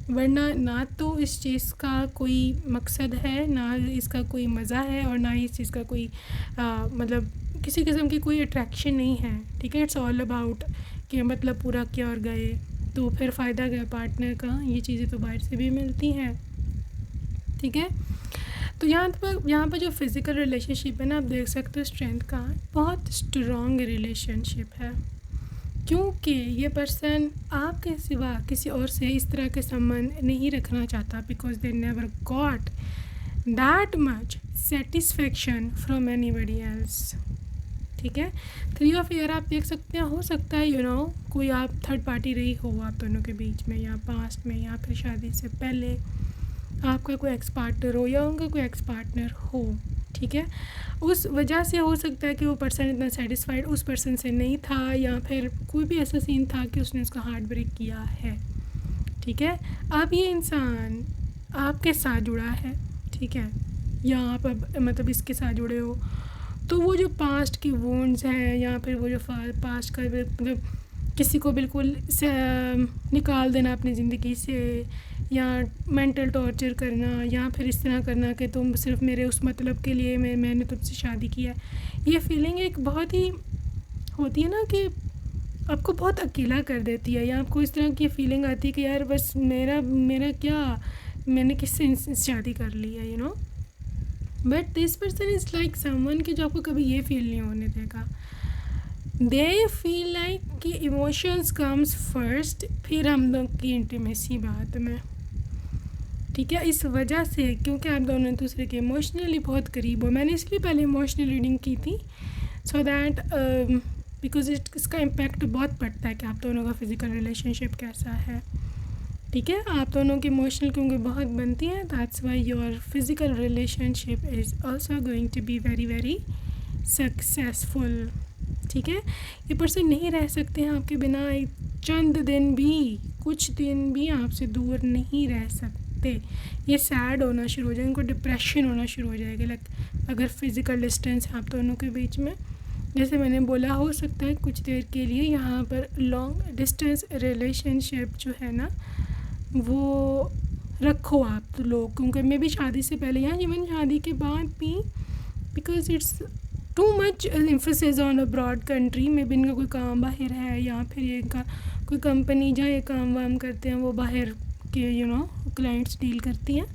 वरना ना तो इस चीज़ का कोई मकसद है, ना इसका कोई मज़ा है, और ना ही इस चीज़ का कोई मतलब किसी किस्म की कोई अट्रैक्शन नहीं है, ठीक है। इट्स ऑल अबाउट कि मतलब पूरा किया और गए, तो फिर फ़ायदा क्या पार्टनर का, ये चीज़ें तो बाहर से भी मिलती हैं, ठीक है। तो यहाँ पर जो फिज़िकल रिलेशनशिप है ना, आप देख सकते हो स्ट्रेंथ का बहुत स्ट्रॉन्ग रिलेशनशिप है, क्योंकि ये पर्सन आपके सिवा किसी और से इस तरह के संबंध नहीं रखना चाहता, because they never got that much satisfaction from anybody else, ठीक है। 3 ऑफ एयर आप देख सकते हैं, हो सकता है यू नो कोई आप थर्ड पार्टी रही हो आप दोनों के बीच में, या पास्ट में, या फिर शादी से पहले आपका कोई एक्स पार्टनर हो या उनका कोई एक्स पार्टनर हो, ठीक है। उस वजह से हो सकता है कि वो पर्सन इतना सेटिस्फाइड उस पर्सन से नहीं था, या फिर कोई भी ऐसा सीन था कि उसने उसका हार्ट ब्रेक किया है, ठीक है। अब ये इंसान आपके साथ जुड़ा है, ठीक है, या आप मतलब इसके साथ जुड़े हो, तो वो जो पास्ट की वुंड्स हैं, या फिर वो जो पास्ट का मतलब किसी को बिल्कुल निकाल देना अपनी ज़िंदगी से, या मेंटल टॉर्चर करना, या फिर इस तरह करना कि तुम सिर्फ मेरे उस मतलब के लिए मैंने तुमसे शादी किया, ये फीलिंग एक बहुत ही होती है ना कि आपको बहुत अकेला कर देती है, या आपको इस तरह की फीलिंग आती है कि यार बस मेरा क्या, मैंने किससे शादी कर ली है, you know. But this person is like someone कि जो आपको कभी ये फील नहीं होने देगा। दे फील लाइक कि इमोशंस कम्स फर्स्ट, फिर हम लोग की इंटीमेसी बाद में, ठीक है। इस वजह से क्योंकि आप दोनों एक दूसरे के इमोशनली बहुत करीब हो, मैंने इसलिए पहले इमोशनल रीडिंग की थी, सो दैट बिकॉज इसका इम्पैक्ट बहुत पड़ता है कि आप दोनों का फिज़िकल रिलेशनशिप कैसा है, ठीक है। आप दोनों की इमोशनल क्योंकि बहुत बनती है, that's why your physical relationship is also going to be very very successful, ठीक है। ये पर्सन नहीं रह सकते हैं आपके बिना चंद दिन भी, कुछ दिन भी आपसे दूर नहीं रह सकते। ये सैड होना शुरू हो जाएगा, इनको डिप्रेशन होना शुरू हो जाएगा, लाइक अगर फिज़िकल डिस्टेंस है आप दोनों के बीच में, जैसे मैंने बोला, हो सकता है कुछ देर के लिए यहाँ पर लॉन्ग डिस्टेंस रिलेशनशिप जो है ना वो रखो आप लोग, क्योंकि मैं भी शादी से पहले या इवन शादी के बाद भी, because it's too much emphasis on abroad country में भी इनका कोई काम बाहर है या फिर ये इनका कोई कंपनी जहाँ ये काम वाम करते हैं वो बाहर के क्लाइंट्स डील करती हैं।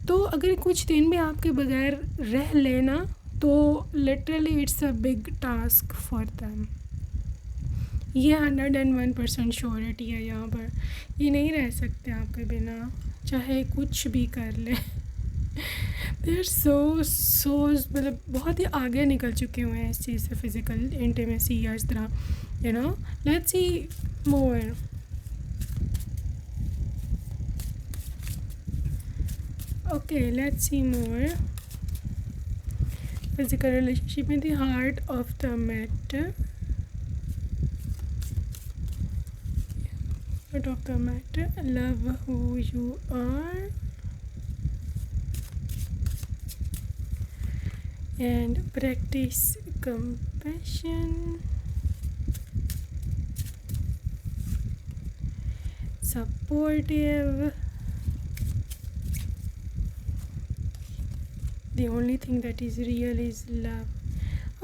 तो अगर कुछ दिन भी आपके बगैर रह लेना तो literally it's a big task for them. ये 101% श्योरिटी है यहाँ पर, ये नहीं रह सकते आपके बिना चाहे कुछ भी कर ले। दे आर सो मतलब बहुत ही आगे निकल चुके हुए हैं इस चीज़ से, फिज़िकल इंटीमेसी या इस तरह let's see more. Okay, let's see more. Physical relationship in the heart of the matter. Heart of the matter. Love who you are. And practice compassion. Supportive. The only thing that is real is love.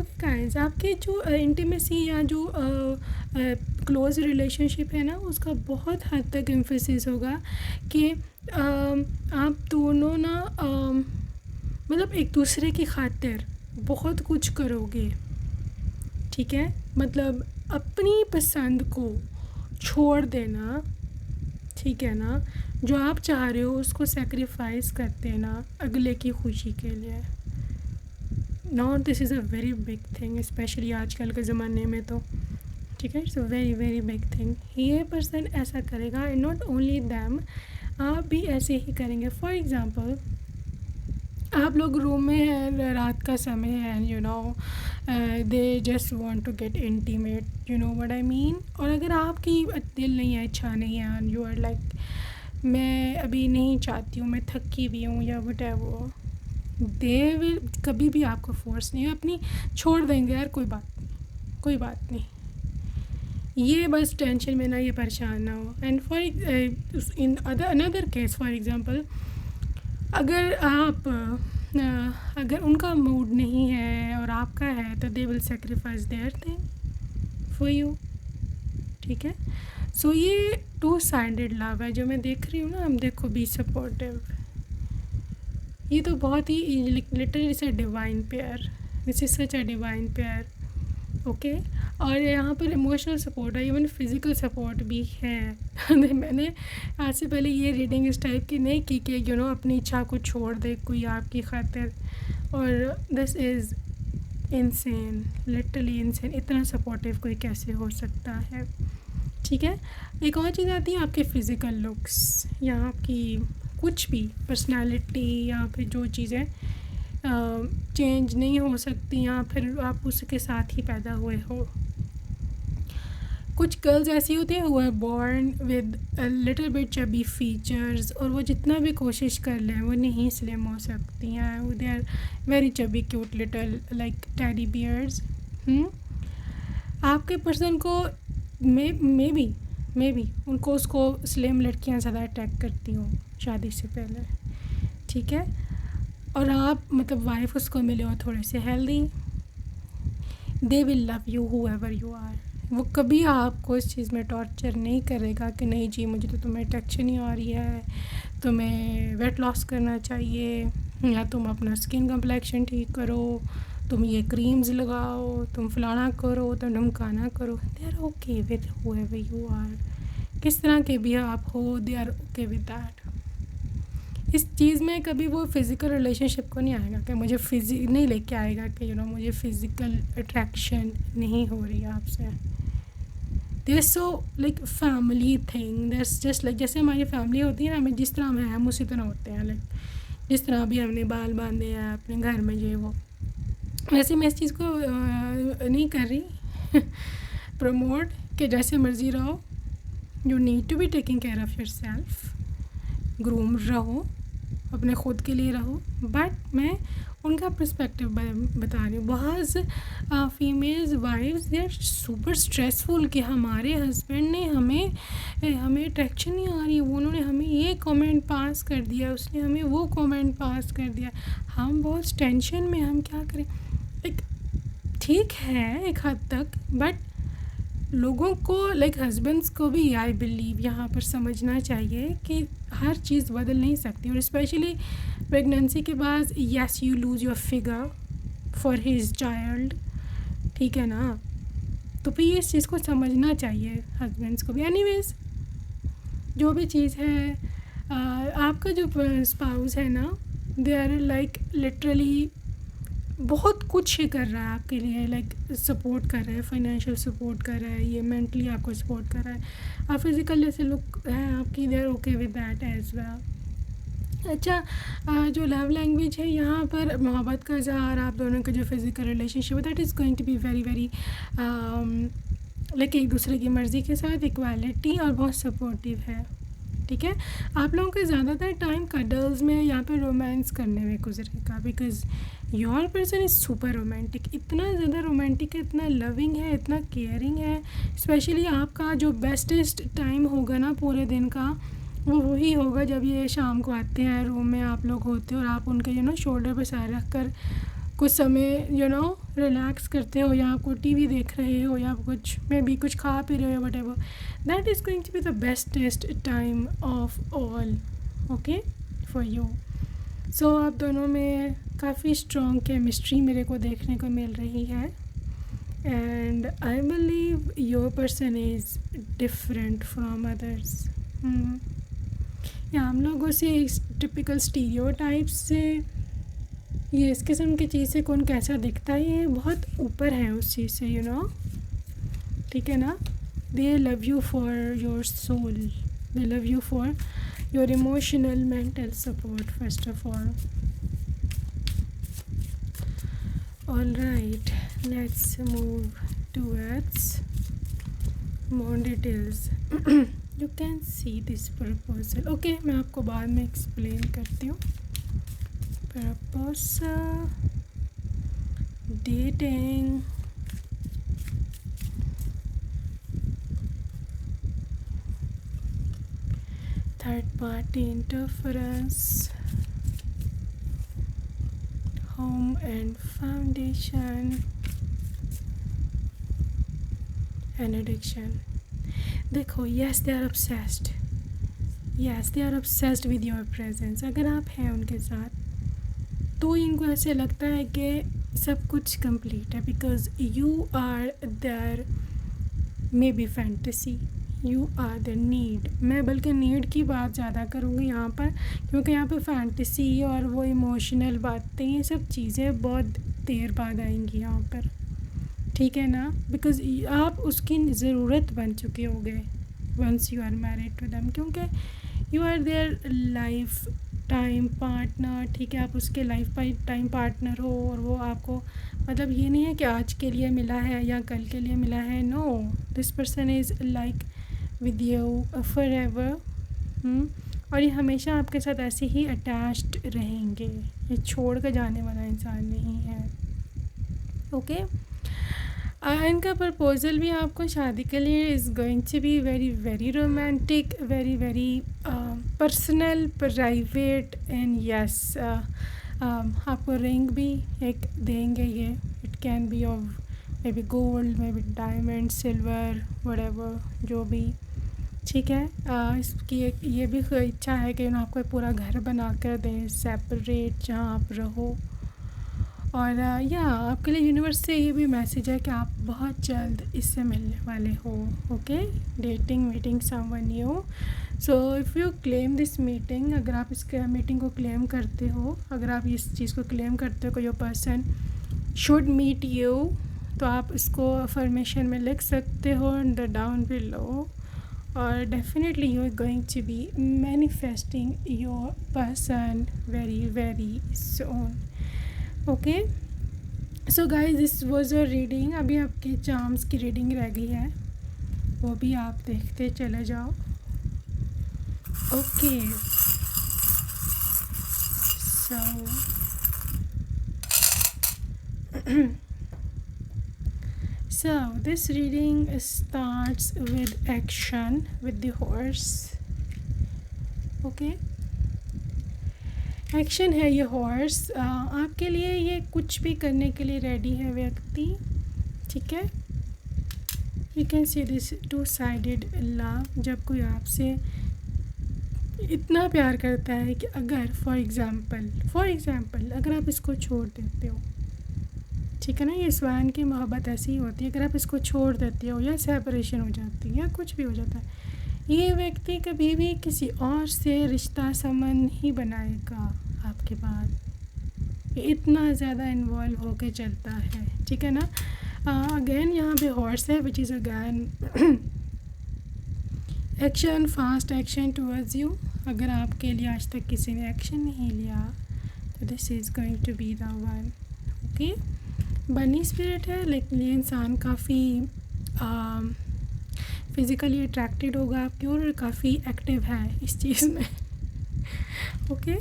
Okay guys, आपके जो intimacy या जो close relationship है ना उसका बहुत हद तक एम्फेसिस होगा कि आप दोनों ना मतलब एक दूसरे की खातिर बहुत कुछ करोगे, ठीक है। मतलब अपनी पसंद को छोड़ देना, ठीक है ना, जो आप चाह रहे हो उसको सेक्रीफाइस कर देना अगले की खुशी के लिए। Now this is a very big thing, specially आजकल के ज़माने में तो, ठीक है, it's a very very big thing. ये पर्सन ऐसा करेगा एंड नॉट ओनली दैम, आप भी ऐसे ही करेंगे। फॉर एग्ज़ाम्पल आप लोग रूम में हैं, रात का समय है, they just want to get intimate, you know what I mean. और अगर आपकी दिल नहीं है, इच्छा नहीं है, एंड यू आर लाइक मैं अभी नहीं चाहती हूँ, मैं थकी भी हूँ या व्हाटएवर, दे विल कभी भी आपको फोर्स नहीं, अपनी छोड़ देंगे यार, कोई बात नहीं, ये बस टेंशन में ना, ये परेशान ना हो। And for in another case, for example अगर उनका मूड नहीं है और आपका है तो they will sacrifice there thing for you, ठीक है। सो ये टू साइडेड लव है जो मैं देख रही हूँ ना। हम देखो, बी सपोर्टिव, ये तो बहुत ही literally it's a divine pair, this is such a divine pair, okay. और यहाँ पर इमोशनल सपोर्ट है, इवन फिज़िकल सपोर्ट भी है। मैंने आज से पहले ये रीडिंग इस टाइप की नहीं की कि अपनी इच्छा को छोड़ दे कोई आपकी खातिर, और this is insane, literally insane. इतना सपोर्टिव कोई कैसे हो सकता है, ठीक है। एक और चीज़ आती है आपके फ़िज़िकल लुक्स या आपकी कुछ भी पर्सनालिटी या फिर जो चीज़ें चेंज नहीं हो सकती या फिर आप उसके साथ ही पैदा हुए हो। कुछ गर्ल्स ऐसी होती हैं who are born with a little bit chubby features, और वो जितना भी कोशिश कर लें वो नहीं स्लिम हो सकती हैं, they are very chubby cute little like teddy bears. आपके पर्सन को मे बी उनको उसको स्लिम लड़कियां ज़्यादा अट्रैक्ट करती हों शादी से पहले, ठीक है। और आप मतलब वाइफ उसको मिले हो थोड़े से healthy, they will love you whoever you are. वो कभी आपको इस चीज़ में टॉर्चर नहीं करेगा कि नहीं जी मुझे तो तुम्हें टेक्सचर नहीं आ रही है, तुम्हें वेट लॉस करना चाहिए, या तुम अपना स्किन कम्प्लेक्शन ठीक करो, तुम ये क्रीम्स लगाओ, तुम फलाना करो, तुम ढमकाना करो। They are okay with whoever you are, किस तरह के भी आप हो, they are okay with that. इस चीज़ में कभी वो फिज़िकल रिलेशनशिप को नहीं आएगा कि मुझे नहीं लेके आएगा कि मुझे फ़िज़िकल अट्रैक्शन नहीं हो रही है आपसे। They so like family thing, that's just like जैसे हमारी फैमिली होती है ना, हमें जिस तरह हम हैं हम उसी तरह होते हैं, लाइक जिस तरह अभी हमने बाल बांधे हैं अपने घर में ये वो। वैसे मैं इस चीज़ को नहीं कर रही प्रमोट कि जैसे मर्ज़ी रहो, you need to be taking care of your self, groom रहो, अपने ख़ुद के लिए रहो, बट मैं उनका पर्सपेक्टिव बता रही हूँ। बहुत females wives they are super stressful कि हमारे हस्बैंड ने हमें अट्रैक्शन नहीं आ रही, उन्होंने हमें ये कमेंट पास कर दिया, उसने हमें वो कमेंट पास कर दिया, हम बहुत टेंशन में, हम क्या करें। एक ठीक है एक हद तक, बट लोगों को लाइक हस्बैंड्स को भी आई बिलीव यहाँ पर समझना चाहिए कि हर चीज़ बदल नहीं सकती, और स्पेशली प्रेगनेंसी के बाद yes you lose your figure for his child, ठीक है ना। तो फिर इस चीज़ को समझना चाहिए हस्बैंड्स को भी। एनीवेज जो भी चीज़ है, आपका जो स्पाउस है ना, दे आर लाइक लिटरली बहुत कुछ ही कर रहा है आपके लिए, लाइक सपोर्ट कर रहा है, फाइनेंशियल सपोर्ट कर रहा है, ये मेंटली आपको सपोर्ट कर रहा है, आप फिज़िकल जैसे लोग हैं आपकी, they are okay with that as well. अच्छा, जो लव लैंग्वेज है यहाँ पर मोहब्बत का इज़हार, आप दोनों का जो फिज़िकल रिलेशनशिप है, that is going to be very very like एक दूसरे की मर्ज़ी के साथ इक्वालिटी और बहुत सपोर्टिव है, ठीक है। आप लोगों का ज़्यादातर टाइम कडल्स में यहाँ पे रोमांस करने में गुजरेगा, because your person is super romantic, इतना ज़्यादा रोमांटिक है, इतना लविंग है, इतना केयरिंग है। स्पेशली आपका जो बेस्टेस्ट टाइम होगा ना पूरे दिन का, वो वही होगा जब ये शाम को आते हैं, रूम में आप लोग होते हो और आप उनके शोल्डर पर सर रख कर कुछ समय रिलैक्स करते हो, या आपको टीवी देख रहे हो, या कुछ में भी कुछ खा पी रहे हो, whatever, that is going to be the bestest time of all, okay, for you. So आप दोनों में काफ़ी स्ट्रॉन्ग केमिस्ट्री मेरे को देखने को मिल रही है, and I believe your person is different from others. या हम लोगों से टिपिकल स्टीरियोटाइप्स से, ये इस किस्म की चीज़ से कौन कैसा दिखता है, ये बहुत ऊपर है उस चीज़ से, ठीक है ना। They love you for your soul, they love you for your emotional mental support first of all right, let's move towards more details. You can see this proposal. Okay, मैं आपको बाद में एक्सप्लेन करती हूँ। Proposal, dating, third party interference, home and foundation, and addiction. देखो, yes they are obsessed, yes they are obsessed with your presence। अगर आप हैं उनके साथ तो इनको ऐसे लगता है कि सब कुछ कंप्लीट है, because you are there maybe fantasy, you are the need. मैं बल्कि नीड की बात ज़्यादा करूँगी यहाँ पर, क्योंकि यहाँ पर फैंटेसी और वो इमोशनल बातें, ये सब चीज़ें बहुत देर बाद आएंगी यहाँ पर, ठीक है ना। बिकॉज आप उसकी ज़रूरत बन चुके होगे once you are married to them, क्योंकि you are their lifetime partner, ठीक है। आप उसके लाइफ टाइम पार्टनर हो, और वो आपको मतलब ये नहीं है कि आज के लिए मिला है या कल के लिए मिला है, no, this person is like with you forever. और ये हमेशा आपके साथ ऐसे ही अटैच्ड रहेंगे, ये छोड़ कर जाने वाला इंसान नहीं है, ओके। इनका प्रपोज़ल भी आपको शादी के लिए is going to be very very romantic, very very personal, private, and yes आपको रिंग भी एक देंगे। ये it can be of maybe gold, maybe diamond, silver, whatever, जो भी, ठीक है। इसकी एक ये भी इच्छा है कि उन्हें आपको पूरा घर बना कर दें सेपरेट, जहाँ आप रहो। और या आपके लिए यूनिवर्स से ये भी मैसेज है कि आप बहुत जल्द इससे मिलने वाले हो, okay, dating meeting someone new. So if you claim this meeting, अगर आप इस मीटिंग को क्लेम करते हो, अगर आप इस चीज़ को क्लेम करते हो कि your person should meet you, तो आप इसको अफर्मेशन में लिख सकते हो इन द डाउन बिलो, और definitely you are going to be manifesting your person very very soon, okay. So guys, this was your reading. अभी आपके चार्म्स की रीडिंग रह गई है, वो भी आप देखते चले जाओ, okay. So this reading starts with action with the horse. Okay, action है ये हॉर्स आपके लिए, ये कुछ भी करने के लिए रेडी है व्यक्ति, ठीक है। You can see this two sided love, जब कोई आपसे इतना प्यार करता है कि अगर फॉर एग्ज़ाम्पल अगर आप इसको छोड़ देते हो, ठीक है ना, ये स्वान की मोहब्बत ऐसी ही होती है, अगर आप इसको छोड़ देते हो या सेपरेशन हो जाती है या कुछ भी हो जाता है, ये व्यक्ति कभी भी किसी और से रिश्ता संबंध ही बनाएगा आपके बाद, ये इतना ज़्यादा इन्वॉल्व होके चलता है, ठीक है ना। अगेन यहाँ पे हॉर्स है which is again action, fast action towards you. अगर आपके लिए आज तक किसी ने एक्शन नहीं लिया तो this is going to be the one. Okay, bunny spirit है, लेकिन ये इंसान काफ़ी फिज़िकली अट्रैक्टेड होगा आपकी और काफ़ी एक्टिव है इस चीज़ में। Okay,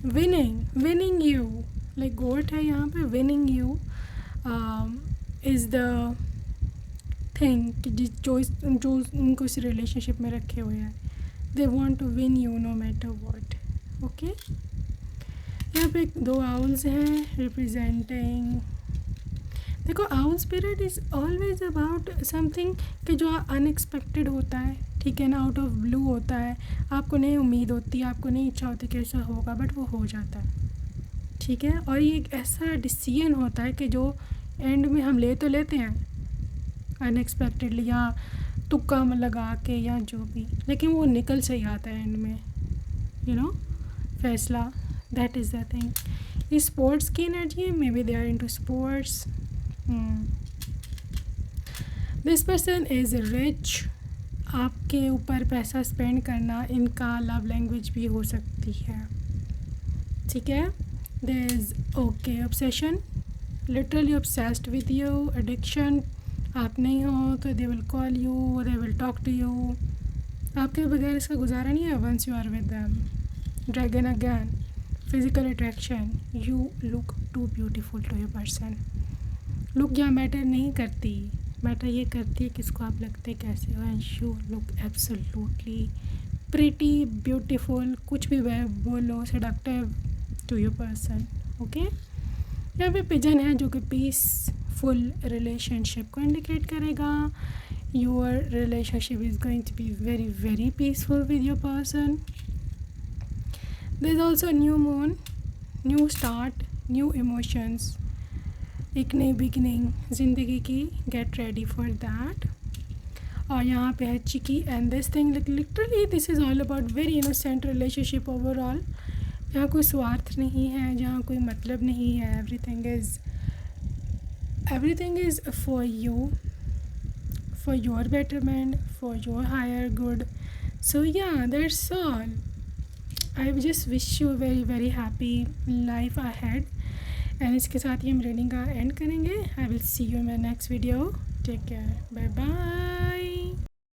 winning you, like goat है यहाँ पे, winning you is the thing कि जो उनको इस रिलेशनशिप में रखे हुए हैं, they want to win you no matter what. Okay, यहाँ पे 2 आउल्स हैं रिप्रेजेंटिंग, देखो owl spirit is always about something कि जो अनएक्सपेक्टेड होता है, ठीक है ना, आउट ऑफ ब्लू होता है, आपको नहीं उम्मीद होती, आपको नहीं इच्छा होती कि ऐसा होगा, बट वो हो जाता है, ठीक है। और ये एक ऐसा डिसीजन होता है कि जो एंड में हम ले तो लेते हैं अनएक्सपेक्टेडली या तुक्का में लगा के या जो भी, लेकिन वो निकल से ही आता है एंड में, यू नो, फैसला, दैट इज़ द थिंग। ये स्पोर्ट्स की एनर्जी है, may be they are into sports. This person is rich, आपके ऊपर पैसा स्पेंड करना इनका लव लैंग्वेज भी हो सकती है, ठीक है। There is okay obsession, literally obsessed with you, addiction, आप नहीं हो तो they will call you, they will talk to you, आपके बगैर इसका गुजारा नहीं है। Once you are with them, dragon again, physical attraction, you look too beautiful to your person. Look यहाँ मैटर नहीं करती, मैटर ये करती है किसको आप लगते कैसे हो, and you look absolutely pretty, beautiful, कुछ भी बोलो, seductive to your person. Okay, यहाँ पे पिजन है जो कि पीसफुल रिलेशनशिप को इंडिकेट करेगा। Your relationship is going to be very very peaceful with your person. There is also new moon, new start, new emotions, एक नई बिगनिंग ज़िंदगी की, गेट रेडी फॉर दैट। और यहाँ पे है cheeky and this thing, literally this is all about very innocent relationship overall. यहाँ कोई स्वार्थ नहीं है, जहाँ कोई मतलब नहीं है, everything is for you, for your betterment, for your higher good. So yeah, that's all. I just wish you a very very happy life ahead. And इसके साथ ही हम रीडिंग का एंड करेंगे। I will see you in my next video. Take care, bye bye.